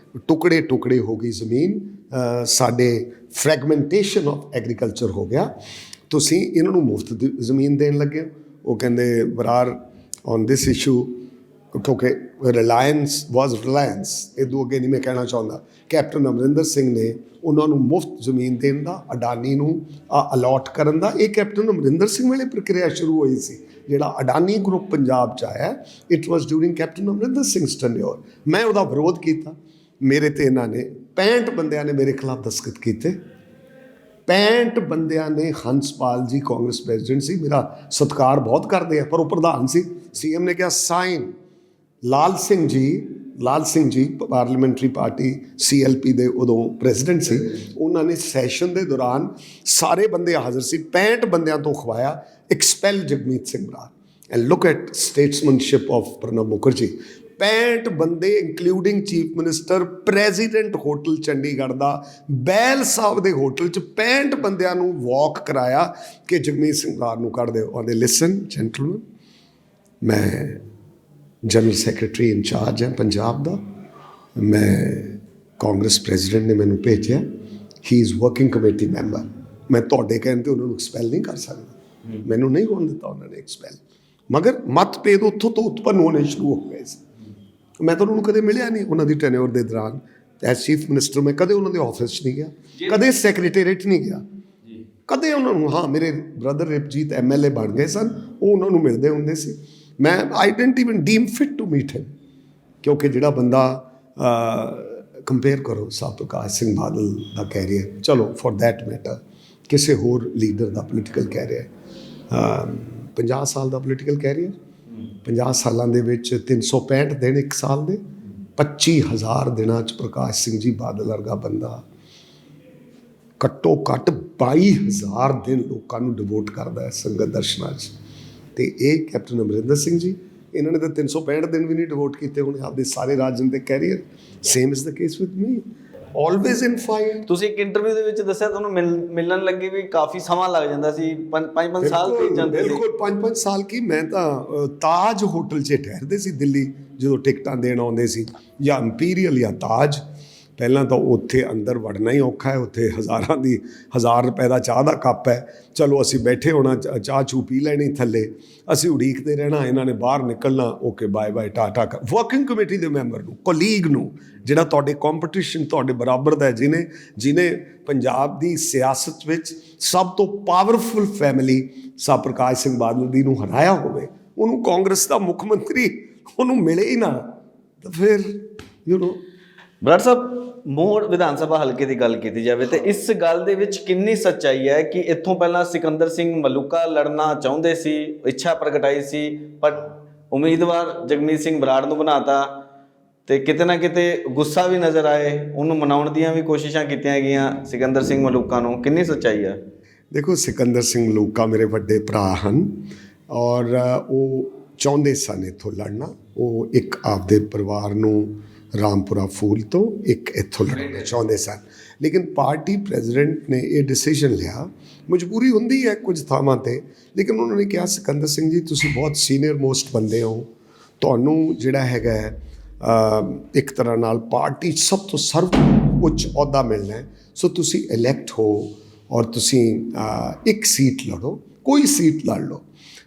ਟੁਕੜੇ ਹੋ ਗਈ ਜ਼ਮੀਨ, ਸਾਡੇ ਫਰੈਗਮੈਂਟੇਸ਼ਨ ਆਫ ਐਗਰੀਕਲਚਰ ਹੋ ਗਿਆ, ਤੁਸੀਂ ਇਹਨਾਂ ਨੂੰ ਮੁਫਤ ਜ਼ਮੀਨ ਦੇਣ ਲੱਗੇ। ਉਹ ਕਹਿੰਦੇ ਬਰਾੜ ਔਨ ਦਿਸ ਇਸ਼ੂ, ਕਿਉਂਕਿ ਰਿਲਾਇੰਸ ਵਾਜ਼ ਰਿਲਾਇੰਸ, ਇਹਦੋਂ ਅੱਗੇ ਨਹੀਂ ਮੈਂ ਕਹਿਣਾ ਚਾਹੁੰਦਾ। ਕੈਪਟਨ ਅਮਰਿੰਦਰ ਸਿੰਘ ਨੇ ਉਹਨਾਂ ਨੂੰ ਮੁਫਤ ਜ਼ਮੀਨ ਦੇਣ ਦਾ, ਅਡਾਨੀ ਨੂੰ ਅਲਾਟ ਕਰਨ ਦਾ, ਇਹ ਕੈਪਟਨ ਅਮਰਿੰਦਰ ਸਿੰਘ ਵੇਲੇ ਪ੍ਰਕਿਰਿਆ ਸ਼ੁਰੂ ਹੋਈ ਸੀ। ਜਿਹੜਾ ਅਡਾਨੀ ਗਰੁੱਪ ਪੰਜਾਬ 'ਚ ਆਇਆ, it was during captain Amarinder Singh tenure. ਮੈਂ ਉਹਦਾ ਵਿਰੋਧ ਕੀਤਾ। ਮੇਰੇ ਤੇ ਇਹਨਾਂ ਨੇ 65 ਬੰਦਿਆਂ ਨੇ ਮੇਰੇ ਖਿਲਾਫ ਦਸਤਖਤ ਕੀਤੇ। 65 ਬੰਦਿਆਂ ਨੇ, ਹੰਸਪਾਲ ਜੀ ਕਾਂਗਰਸ ਪ੍ਰੈਜ਼ੀਡੈਂਟ ਸੀ, ਮੇਰਾ ਸਤਿਕਾਰ ਬਹੁਤ ਕਰਦੇ ਆ, ਪਰ ਉਹ ਪ੍ਰਧਾਨ ਸੀ। CM ਨੇ ਕਿਹਾ sign. Lal Singh ji parliamentary party CLP ਦੇ ਉਦੋਂ ਪ੍ਰੈਜ਼ੀਡੈਂਟ ਸੀ, ਉਹਨਾਂ ਨੇ ਸੈਸ਼ਨ ਦੇ ਦੌਰਾਨ ਸਾਰੇ ਬੰਦੇ ਹਾਜ਼ਰ ਸੀ, 65 ਬੰਦਿਆਂ ਤੋਂ ਖਵਾਇਆ, expel Jagmeet Singh Brar. And look at statesmanship of Pranab Mukherjee. 65 ਬੰਦੇ including chief minister, president hotel Chandigarh ਦਾ, ਬੈਲ ਸਾਹਿਬ ਦੇ ਹੋਟਲ 'ਚ 65 ਬੰਦਿਆਂ ਨੂੰ ਵਾਕ ਕਰਾਇਆ ਕਿ ਜਗਮੀਤ ਸਿੰਘ ਬਰਾੜ ਨੂੰ ਕੱਢ ਦਿਓ। ਉਹਦੇ ਲਿਸਨ ਜੈਂਟਲਮੈਨ, ਮੈਂ ਜਨਰਲ ਸੈਕਟਰੀ ਇੰਚਾਰਜ ਹੈ ਪੰਜਾਬ ਦਾ, ਮੈਂ ਕਾਂਗਰਸ ਪ੍ਰੈਜ਼ੀਡੈਂਟ ਨੇ ਮੈਨੂੰ ਭੇਜਿਆ, ਹੀ ਇਜ਼ ਵਰਕਿੰਗ ਕਮੇਟੀ ਮੈਂਬਰ। ਮੈਂ ਤੁਹਾਡੇ ਕਹਿਣ 'ਤੇ ਉਹਨਾਂ ਨੂੰ ਐਕਸਪੈਲ ਨਹੀਂ ਕਰ ਸਕਦਾ, ਮੈਨੂੰ ਨਹੀਂ ਹੋਣ ਦਿੱਤਾ ਉਹਨਾਂ ਨੇ ਐਕਸਪੈਲ। ਮਗਰ ਮਤਭੇਦ ਉੱਥੋਂ ਤੋਂ ਉਤਪੰਨ ਹੋਣੇ ਸ਼ੁਰੂ ਹੋ ਗਏ ਸੀ। ਮੈਂ ਤਾਂ ਉਹਨਾਂ ਨੂੰ ਕਦੇ ਮਿਲਿਆ ਨਹੀਂ ਉਹਨਾਂ ਦੀ ਟੈਨਿਓਰ ਦੇ ਦੌਰਾਨ, ਐਜ਼ ਚੀਫ ਮਿਨਿਸਟਰ ਮੈਂ ਕਦੇ ਉਹਨਾਂ ਦੇ ਆਫਿਸ 'ਚ ਨਹੀਂ ਗਿਆ, ਕਦੇ ਸੈਕਟਰੀਏਟ ਨਹੀਂ ਗਿਆ, ਕਦੇ ਉਹਨਾਂ ਨੂੰ, ਹਾਂ ਮੇਰੇ ਬ੍ਰਦਰ ਰਿਪਜੀਤ MLA ਬਣ ਗਏ ਸਨ, ਉਹ ਉਹਨਾਂ ਨੂੰ ਮਿਲਦੇ ਹੁੰਦੇ ਸੀ। ਮੈਂ I didn't even deem fit to meet him, ਕਿਉਂਕਿ ਜਿਹੜਾ ਬੰਦਾ ਕੰਪੇਅਰ ਕਰੋ ਸਾਹਿਬ ਪ੍ਰਕਾਸ਼ ਸਿੰਘ ਬਾਦਲ ਦਾ ਕੈਰੀਅਰ, ਚਲੋ ਫॉर दैट ਮੈਟਰ ਕਿਸੇ ਹੋਰ ਲੀਡਰ ਦਾ ਪੋਲੀਟੀਕਲ ਕੈਰੀਅਰ, 50 ਸਾਲ ਦਾ ਪੋਲੀਟੀਕਲ ਕੈਰੀਅਰ, 50 ਸਾਲਾਂ ਦੇ ਵਿੱਚ 365 ਦਿਨ ਇੱਕ ਸਾਲ ਦੇ, 25,000 ਦਿਨਾਂ 'ਚ ਪ੍ਰਕਾਸ਼ ਸਿੰਘ ਜੀ ਬਾਦਲ ਵਰਗਾ ਬੰਦਾ ਘੱਟੋ ਘੱਟ 22,000 ਦਿਨ ਲੋਕਾਂ ਨੂੰ ਡਿਵੋਟ ਕਰਦਾ ਹੈ ਸੰਗਤ ਦਰਸ਼ਨਾਂ 'ਚ। ਅਤੇ ਇਹ ਕੈਪਟਨ ਅਮਰਿੰਦਰ ਸਿੰਘ ਜੀ, ਇਹਨਾਂ ਨੇ ਤਾਂ 365 ਦਿਨ ਵੀ ਨਹੀਂ ਡਿਵੋਟ ਕੀਤੇ ਹੋਣੇ ਆਪਦੇ ਸਾਰੇ ਰਾਜਨੀਤਿਕ career. Same is the case with me, always in fight. ਤੁਸੀਂ ਇੱਕ ਇੰਟਰਵਿਊ ਦੇ ਵਿੱਚ ਦੱਸਿਆ ਤੁਹਾਨੂੰ ਮਿਲਣ ਲੱਗੇ ਵੀ ਕਾਫੀ ਸਮਾਂ ਲੱਗ ਜਾਂਦਾ ਸੀ, 5-5 ਸਾਲ ਭੇਜ ਜਾਂਦੇ ਸੀ। ਬਿਲਕੁਲ 5-5 ਸਾਲ ਕੀ, ਮੈਂ ਤਾਂ ਤਾਜ ਹੋਟਲ 'ਚ ਠਹਿਰਦੇ ਸੀ ਦਿੱਲੀ ਜਦੋਂ ਟਿਕਟਾਂ ਦੇਣ ਆਉਂਦੇ ਸੀ, ਜਾਂ ਇੰਪੀਰੀਅਲ ਜਾਂ ਤਾਜ। ਪਹਿਲਾਂ ਤਾਂ ਉੱਥੇ ਅੰਦਰ ਵੜਨਾ ਹੀ ਔਖਾ ਹੈ, ਉੱਥੇ 1000 ਰੁਪਏ ਦਾ ਚਾਹ ਦਾ ਕੱਪ ਹੈ, ਚਲੋ ਅਸੀਂ ਬੈਠੇ ਹੋਣਾ, ਚਾਹ ਚੂ ਪੀ ਲੈਣੀ ਥੱਲੇ, ਅਸੀਂ ਉਡੀਕਦੇ ਰਹਿਣਾ, ਇਹਨਾਂ ਨੇ ਬਾਹਰ ਨਿਕਲਣਾ, okay bye bye tata. Working committee ਦੇ ਮੈਂਬਰ ਨੂੰ, ਕੋਲੀਗ ਨੂੰ, ਜਿਹੜਾ ਤੁਹਾਡੇ ਕੰਪੀਟੀਸ਼ਨ ਤੁਹਾਡੇ ਬਰਾਬਰ ਦਾ ਹੈ, ਜਿਹਨੇ ਪੰਜਾਬ ਦੀ ਸਿਆਸਤ ਵਿੱਚ ਸਭ ਤੋਂ ਪਾਵਰਫੁਲ ਫੈਮਿਲੀ ਸਾਹਿਬ ਪ੍ਰਕਾਸ਼ ਸਿੰਘ ਬਾਦਲ ਦੀ ਨੂੰ ਹਰਾਇਆ ਹੋਵੇ, ਉਹਨੂੰ ਕਾਂਗਰਸ ਦਾ ਮੁੱਖ ਮੰਤਰੀ ਉਹਨੂੰ ਮਿਲੇ ਹੀ ਨਾ, ਤਾਂ ਫਿਰ ਬਰਾੜ ਸਾਹਿਬ, ਮੋੜ ਵਿਧਾਨ ਸਭਾ ਹਲਕੇ ਦੀ ਗੱਲ ਕੀਤੀ ਜਾਵੇ ਤੇ ਇਸ ਗੱਲ ਦੇ ਵਿੱਚ ਕਿੰਨੀ ਸੱਚਾਈ ਹੈ ਕਿ ਇੱਥੋਂ ਪਹਿਲਾਂ ਸਿਕੰਦਰ ਸਿੰਘ ਮਲੂਕਾ ਲੜਨਾ ਚਾਹੁੰਦੇ ਸੀ, ਇੱਛਾ ਪ੍ਰਗਟਾਈ ਸੀ, ਪਰ ਉਮੀਦਵਾਰ ਜਗਮੀਤ ਸਿੰਘ ਬਰਾੜ ਨੂੰ ਬਣਾਤਾ, ਤੇ ਕਿਤੇ ਨਾ ਕਿਤੇ ਗੁੱਸਾ ਵੀ ਨਜ਼ਰ ਆਏ, ਉਹਨੂੰ ਮਨਾਉਣ ਦੀਆਂ ਵੀ ਕੋਸ਼ਿਸ਼ਾਂ ਕੀਤੀਆਂ ਗਈਆਂ ਸਿਕੰਦਰ ਸਿੰਘ ਮਲੂਕਾ ਨੂੰ, ਕਿੰਨੀ ਸੱਚਾਈ ਹੈ? ਦੇਖੋ, ਸਿਕੰਦਰ ਸਿੰਘ ਮਲੂਕਾ ਮੇਰੇ ਵੱਡੇ ਭਰਾ ਹਨ, ਔਰ ਉਹ ਚਾਹੁੰਦੇ ਸਨ ਇੱਥੋਂ ਲੜਨਾ। ਉਹ ਇੱਕ ਆਪਦੇ ਪਰਿਵਾਰ ਨੂੰ ਰਾਮਪੁਰਾ ਫੂਲ ਤੋਂ ਇੱਕ ਇੱਥੋਂ ਲੜਨਾ ਚਾਹੁੰਦੇ ਸਨ, ਲੇਕਿਨ ਪਾਰਟੀ ਪ੍ਰੈਜ਼ੀਡੈਂਟ ਨੇ ਇਹ ਡਿਸੀਜਨ ਲਿਆ, ਮਜਬੂਰੀ ਹੁੰਦੀ ਹੈ ਕੁਝ ਥਾਵਾਂ 'ਤੇ, ਲੇਕਿਨ ਉਹਨਾਂ ਨੇ ਕਿਹਾ ਸਿਕੰਦਰ ਸਿੰਘ ਜੀ ਤੁਸੀਂ ਬਹੁਤ ਸੀਨੀਅਰ ਮੋਸਟ ਬੰਦੇ ਹੋ, ਤੁਹਾਨੂੰ ਜਿਹੜਾ ਹੈਗਾ ਇੱਕ ਤਰ੍ਹਾਂ ਨਾਲ ਪਾਰਟੀ 'ਚ ਸਭ ਤੋਂ ਸਰਵ ਉੱਚ ਅਹੁਦਾ ਮਿਲਣਾ ਹੈ, ਸੋ ਤੁਸੀਂ ਇਲੈਕਟ ਹੋ ਔਰ ਤੁਸੀਂ ਇੱਕ ਸੀਟ ਲੜੋ, ਕੋਈ ਸੀਟ ਲੜ ਲਓ।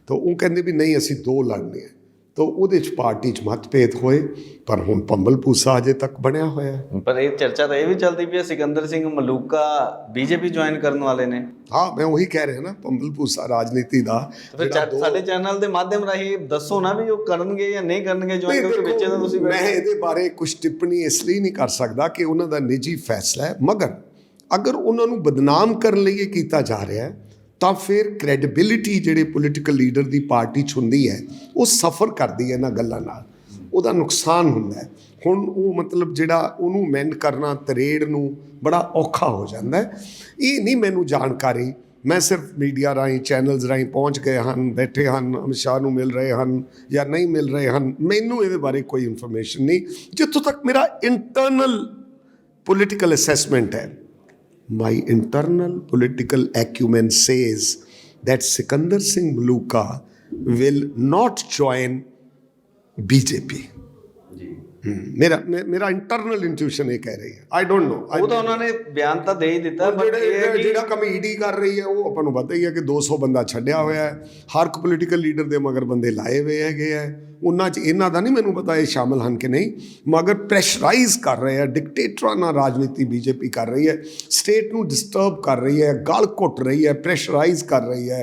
ਤਾਂ ਉਹ ਕਹਿੰਦੇ ਵੀ ਨਹੀਂ ਅਸੀਂ 2 ਲੜਨੇ ਹੈ, ਤਾਂ ਉਹਦੇ 'ਚ ਪਾਰਟੀ 'ਚ ਮਤਭੇਦ ਹੋਏ, ਪਰ ਹੁਣ ਪੰਬਲ ਪੂਸਾ ਅਜੇ ਤੱਕ ਬਣਿਆ ਹੋਇਆ ਹੈ। ਪਰ ਇਹ ਚਰਚਾ ਤਾਂ ਇਹ ਵੀ ਚੱਲਦੀ ਪਈ ਹੈ ਸਿਕੰਦਰ ਸਿੰਘ ਮਲੂਕਾ BJP ਜੁਆਇਨ ਕਰਨ ਵਾਲੇ ਨੇ। ਹਾਂ, ਮੈਂ ਉਹੀ ਕਹਿ ਰਿਹਾ ਨਾ, ਪੰਬਲ ਪੂਸਾ ਰਾਜਨੀਤੀ ਦਾ। ਫਿਰ ਸਾਡੇ ਚੈਨਲ ਦੇ ਮਾਧਿਅਮ ਰਾਹੀਂ ਦੱਸੋ ਨਾ ਵੀ ਉਹ ਕਰਨਗੇ ਜਾਂ ਨਹੀਂ ਕਰਨਗੇ ਜੁਆਇਨ, ਕਿਉਂਕਿ ਵਿੱਚ ਤਾਂ ਤੁਸੀਂ ਮੈਂ ਇਹਦੇ ਬਾਰੇ ਕੁਝ ਟਿੱਪਣੀ ਇਸ ਲਈ ਨਹੀਂ ਕਰ ਸਕਦਾ ਕਿ ਉਹਨਾਂ ਦਾ ਨਿੱਜੀ ਫੈਸਲਾ ਹੈ, ਮਗਰ ਅਗਰ ਉਹਨਾਂ ਨੂੰ ਬਦਨਾਮ ਕਰਨ ਲਈ ਇਹ ਕੀਤਾ ਜਾ ਰਿਹਾ ਹੈ ਤਾਂ ਫਿਰ ਕ੍ਰੈਡੀਬਿਲਿਟੀ ਜਿਹੜੇ ਪੋਲੀਟੀਕਲ ਲੀਡਰ ਦੀ ਪਾਰਟੀ 'ਚ ਹੁੰਦੀ ਹੈ ਉਹ ਸਫਰ ਕਰਦੀ ਹੈ ਇਹਨਾਂ ਗੱਲਾਂ ਨਾਲ, ਉਹਦਾ ਨੁਕਸਾਨ ਹੁੰਦਾ ਹੈ। ਹੁਣ ਉਹ ਮਤਲਬ ਜਿਹੜਾ ਉਹਨੂੰ ਮੈਂਡ ਕਰਨਾ ਤਰੇੜ ਨੂੰ ਬੜਾ ਔਖਾ ਹੋ ਜਾਂਦਾ ਹੈ। ਇਹ ਨਹੀਂ ਮੈਨੂੰ ਜਾਣਕਾਰੀ, ਮੈਂ ਸਿਰਫ ਮੀਡੀਆ ਰਾਹੀਂ ਚੈਨਲਸ ਰਾਹੀਂ ਪਹੁੰਚ ਗਏ ਹਨ, ਬੈਠੇ ਹਨ, ਅਮਿਤ ਸ਼ਾਹ ਨੂੰ ਮਿਲ ਰਹੇ ਹਨ ਜਾਂ ਨਹੀਂ ਮਿਲ ਰਹੇ ਹਨ, ਮੈਨੂੰ ਇਹਦੇ ਬਾਰੇ ਕੋਈ ਇਨਫੋਰਮੇਸ਼ਨ ਨਹੀਂ। ਜਿੱਥੋਂ ਤੱਕ ਮੇਰਾ ਇੰਟਰਨਲ ਪੋਲੀਟੀਕਲ ਅਸੈਸਮੈਂਟ ਹੈ, my internal political acumen says that Sikandar Singh Maluka will not join BJP. ਮੇਰਾ ਇੰਟਰਨਲ ਇੰਟੂਇਸ਼ਨ ਇਹ ਕਹਿ ਰਹੀ ਹੈ। ਆਈ ਡੋਂਟ ਨੋ, ਉਹ ਤਾਂ ਉਹਨਾਂ ਨੇ ਬਿਆਨ ਤਾਂ ਦੇ ਹੀ ਦਿੱਤਾ, ਬਟ ਜਿਹੜਾ ਕੰਮ ਈਡੀ ਕਰ ਰਹੀ ਹੈ ਉਹ ਆਪਾਂ ਨੂੰ ਪਤਾ ਹੀ ਹੈ ਕਿ 200 ਬੰਦਾ ਛੱਡਿਆ ਹੋਇਆ ਹੈ, ਹਰ ਇੱਕ ਪੋਲੀਟੀਕਲ ਲੀਡਰ ਦੇ ਮਗਰ ਬੰਦੇ ਲਾਏ ਹੋਏ ਹੈਗੇ ਹੈ, ਉਹਨਾਂ 'ਚ ਇਹਨਾਂ ਦਾ ਨਹੀਂ ਮੈਨੂੰ ਪਤਾ ਇਹ ਸ਼ਾਮਲ ਹਨ ਕਿ ਨਹੀਂ, ਮਗਰ ਪ੍ਰੈਸ਼ਰਾਈਜ਼ ਕਰ ਰਹੇ ਆ, ਡਿਕਟੇਟਰਾਂ ਨਾਲ ਰਾਜਨੀਤੀ BJP ਕਰ ਰਹੀ ਹੈ, ਸਟੇਟ ਨੂੰ ਡਿਸਟਰਬ ਕਰ ਰਹੀ ਹੈ, ਗਲ ਘੁੱਟ ਰਹੀ ਹੈ, ਪ੍ਰੈਸ਼ਰਾਈਜ਼ ਕਰ ਰਹੀ ਹੈ,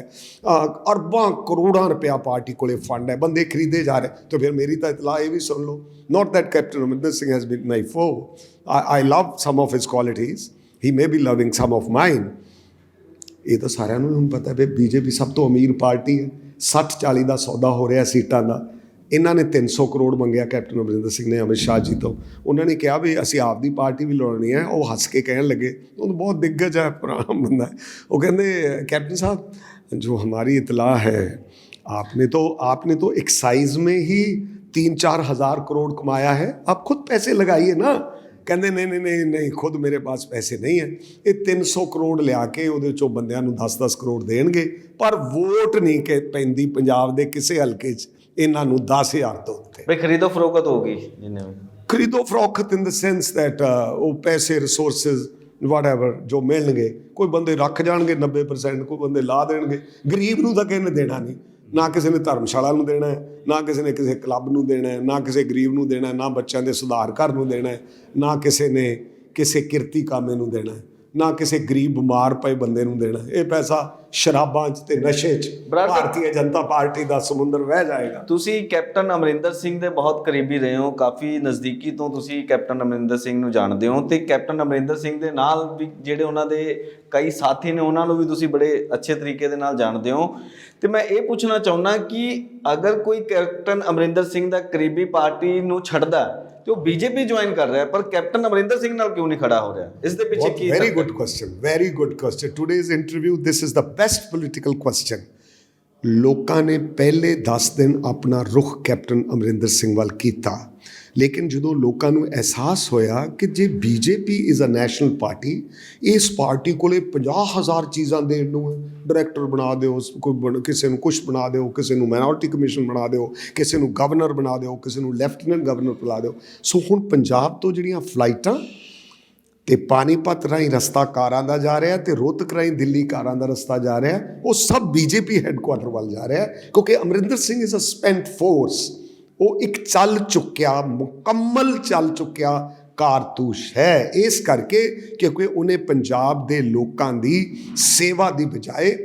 ਅਰਬਾਂ ਕਰੋੜਾਂ ਰੁਪਇਆ ਪਾਰਟੀ ਕੋਲੇ ਫੰਡ ਹੈ, ਬੰਦੇ ਖਰੀਦੇ ਜਾ ਰਹੇ। ਤਾਂ ਫਿਰ ਮੇਰੀ ਤਾਂ ਇਤਲਾਹ ਇਹ ਵੀ ਸੁਣ ਲਓ, not that Captain Amrinder Singh has been my foe. I love some of his qualities. He may be loving some of mine. ਇਹ ਤਾਂ ਸਾਰਿਆਂ ਨੂੰ ਹੁਣ ਪਤਾ ਵੀ BJP ਸਭ ਤੋਂ ਅਮੀਰ ਪਾਰਟੀ ਹੈ, 60-40 ਦਾ ਸੌਦਾ ਹੋ ਰਿਹਾ ਸੀਟਾਂ ਦਾ। ਇਹਨਾਂ ਨੇ 300 ਕਰੋੜ ਮੰਗਿਆ ਕੈਪਟਨ ਅਮਰਿੰਦਰ ਸਿੰਘ ਨੇ ਅਮਿਤ ਸ਼ਾਹ ਜੀ ਤੋਂ, ਉਹਨਾਂ ਨੇ ਕਿਹਾ ਵੀ ਅਸੀਂ ਆਪਦੀ ਪਾਰਟੀ ਵੀ ਲੜਨੀ ਹੈ। ਉਹ ਹੱਸ ਕੇ ਕਹਿਣ ਲੱਗੇ, ਉਹ ਬਹੁਤ ਦਿੱਗਜ ਹੈ, ਪੁਰਾਣਾ ਬੰਦਾ ਹੈ, ਉਹ ਕਹਿੰਦੇ कैप्टन साहब जो हमारी इतला है आपने तो एक्साइज में ही 3-4 हज़ार करोड़ कमाया है, आप खुद पैसे लगाइए ना। ਕਹਿੰਦੇ ਨਹੀਂ ਖੁਦ ਮੇਰੇ ਪਾਸ ਪੈਸੇ ਨਹੀਂ ਹੈ। ਇਹ 300 ਕਰੋੜ ਲਿਆ ਕੇ ਉਹਦੇ 'ਚੋਂ ਬੰਦਿਆਂ ਨੂੰ 10-10 ਕਰੋੜ ਦੇਣਗੇ, ਪਰ ਵੋਟ ਨਹੀਂ ਕਿ ਪੈਂਦੀ ਪੰਜਾਬ ਦੇ ਕਿਸੇ ਹਲਕੇ 'ਚ ਇਹਨਾਂ ਨੂੰ 10,000 ਤੋਂ ਉੱਤੇ। ਬਈ ਖਰੀਦੋ ਫਰੋਖਤ ਹੋਗੀ, ਜਿੰਨੇ ਖਰੀਦੋ ਫਰੋਖਤ ਇਨ ਦ ਸੈਂਸ ਦੈਟ ਉਹ ਪੈਸੇ ਰਿਸੋਰਸਿਸ ਵਾਟਐਵਰ ਜੋ ਮਿਲਣਗੇ, ਕੋਈ ਬੰਦੇ ਰੱਖ ਜਾਣਗੇ 90%, ਕੋਈ ਬੰਦੇ ਲਾ ਦੇਣਗੇ, ਗਰੀਬ ਨੂੰ ਤਾਂ ਕਿਸੇ ਨੇ ਦੇਣਾ ਨਹੀਂ। ਨਾ ਕਿਸੇ ਨੇ ਧਰਮਸ਼ਾਲਾ ਨੂੰ ਦੇਣਾ ਹੈ, ਨਾ ਕਿਸੇ ਨੇ ਕਿਸੇ ਕਲੱਬ ਨੂੰ ਦੇਣਾ ਹੈ, ਨਾ ਕਿਸੇ ਗਰੀਬ ਨੂੰ ਦੇਣਾ ਹੈ, ਨਾ ਬੱਚਿਆਂ ਦੇ ਸੁਧਾਰ ਘਰ ਨੂੰ ਦੇਣਾ ਹੈ, ਨਾ ਕਿਸੇ ਨੇ ਕਿਸੇ ਕਿਰਤੀ ਕਾਮੇ ਨੂੰ ਦੇਣਾ ਹੈ, ਨਾ ਕਿਸੇ ਗਰੀਬ ਬਿਮਾਰ ਪਏ ਬੰਦੇ ਨੂੰ ਦੇਣਾ। ਇਹ ਪੈਸਾ ਸ਼ਰਾਬਾਂ 'ਚ ਤੇ ਨਸ਼ੇ 'ਚ ਭਾਰਤੀ ਜਨਤਾ ਪਾਰਟੀ ਦਾ ਸਮੁੰਦਰ ਵਹਿ ਜਾਏਗਾ। ਤੁਸੀਂ ਕੈਪਟਨ ਅਮਰਿੰਦਰ ਸਿੰਘ ਦੇ ਬਹੁਤ ਕਰੀਬੀ ਰਹੇ ਹੋ, ਕਾਫੀ ਨਜ਼ਦੀਕੀ ਤੋਂ ਤੁਸੀਂ ਕੈਪਟਨ ਅਮਰਿੰਦਰ ਸਿੰਘ ਨੂੰ ਜਾਣਦੇ ਹੋ, ਤੇ ਕੈਪਟਨ ਅਮਰਿੰਦਰ ਸਿੰਘ ਦੇ ਨਾਲ ਵੀ ਜਿਹੜੇ ਉਹਨਾਂ ਦੇ ਕਈ ਸਾਥੀ ਨੇ ਉਹਨਾਂ ਨੂੰ ਵੀ ਤੁਸੀਂ ਬੜੇ ਅੱਛੇ ਤਰੀਕੇ ਦੇ ਨਾਲ ਜਾਣਦੇ ਹੋ। ਤੇ ਮੈਂ ਇਹ ਪੁੱਛਣਾ ਚਾਹੁੰਦਾ ਕਿ ਅਗਰ ਕੋਈ ਕੈਪਟਨ ਅਮਰਿੰਦਰ ਸਿੰਘ ਦਾ ਕਰੀਬੀ ਪਾਰਟੀ ਨੂੰ ਛੱਡਦਾ ਤੇ ਉਹ ਬੀਜੇਪੀ ਜੁਆਇਨ ਕਰ ਰਿਹਾ, ਪਰ ਕੈਪਟਨ ਅਮਰਿੰਦਰ ਸਿੰਘ ਨਾਲ ਕਿਉਂ ਨਹੀਂ ਖੜਾ ਹੋ ਰਿਹਾ? ਇਸ ਦੇ ਪਿੱਛੇ ਕੀ? Very good question today's interview, this is the best political question. ਲੋਕਾਂ ਨੇ ਪਹਿਲੇ 10 ਦਿਨ ਆਪਣਾ ਰੁਖ ਕੈਪਟਨ ਅਮਰਿੰਦਰ ਸਿੰਘ ਵੱਲ ਕੀਤਾ, ਲੇਕਿਨ ਜਦੋਂ ਲੋਕਾਂ ਨੂੰ ਅਹਿਸਾਸ ਹੋਇਆ ਕਿ ਜੇ BJP is a national party, ਇਸ ਪਾਰਟੀ ਕੋਲੇ 50,000 ਚੀਜ਼ਾਂ ਦੇਣ ਨੂੰ ਹੈ। ਡਾਇਰੈਕਟਰ ਬਣਾ ਦਿਓ, ਕੋਈ ਕਿਸੇ ਨੂੰ ਕੁਛ ਬਣਾ ਦਿਓ, ਕਿਸੇ ਨੂੰ ਮਾਈਨੋਰਟੀ ਕਮਿਸ਼ਨ ਬਣਾ ਦਿਓ, ਕਿਸੇ ਨੂੰ ਗਵਰਨਰ ਬਣਾ ਦਿਓ, ਕਿਸੇ ਨੂੰ ਲੈਫਟੀਨੈਂਟ ਗਵਰਨਰ ਬਣਾ ਦਿਓ। ਸੋ ਹੁਣ ਪੰਜਾਬ ਤੋਂ ਜਿਹੜੀਆਂ ਫਲਾਈਟਾਂ ਤੇ ਪਾਣੀਪਤ ਰਾਹੀਂ ਰਸਤਾ ਕਾਰਾਂ ਦਾ ਜਾ ਰਿਹਾ ਤੇ ਰੋਹਤਕ ਰਾਹੀਂ ਦਿੱਲੀ ਕਾਰਾਂ ਦਾ ਰਸਤਾ ਜਾ ਰਿਹਾ, ਉਹ ਸਭ ਬੀਜੇਪੀ ਹੈੱਡਕੁਆਟਰ ਵੱਲ ਜਾ ਰਿਹਾ, ਕਿਉਂਕਿ Amarinder Singh is a spent force. ਉਹ ਇੱਕ ਚੱਲ ਚੁੱਕਿਆ, ਮੁਕੰਮਲ ਚੱਲ ਚੁੱਕਿਆ ਕਾਰਤੂਸ ਹੈ। ਇਸ ਕਰਕੇ ਕਿਉਂਕਿ ਉਹਨੇ ਪੰਜਾਬ ਦੇ ਲੋਕਾਂ ਦੀ ਸੇਵਾ ਦੀ ਬਜਾਏ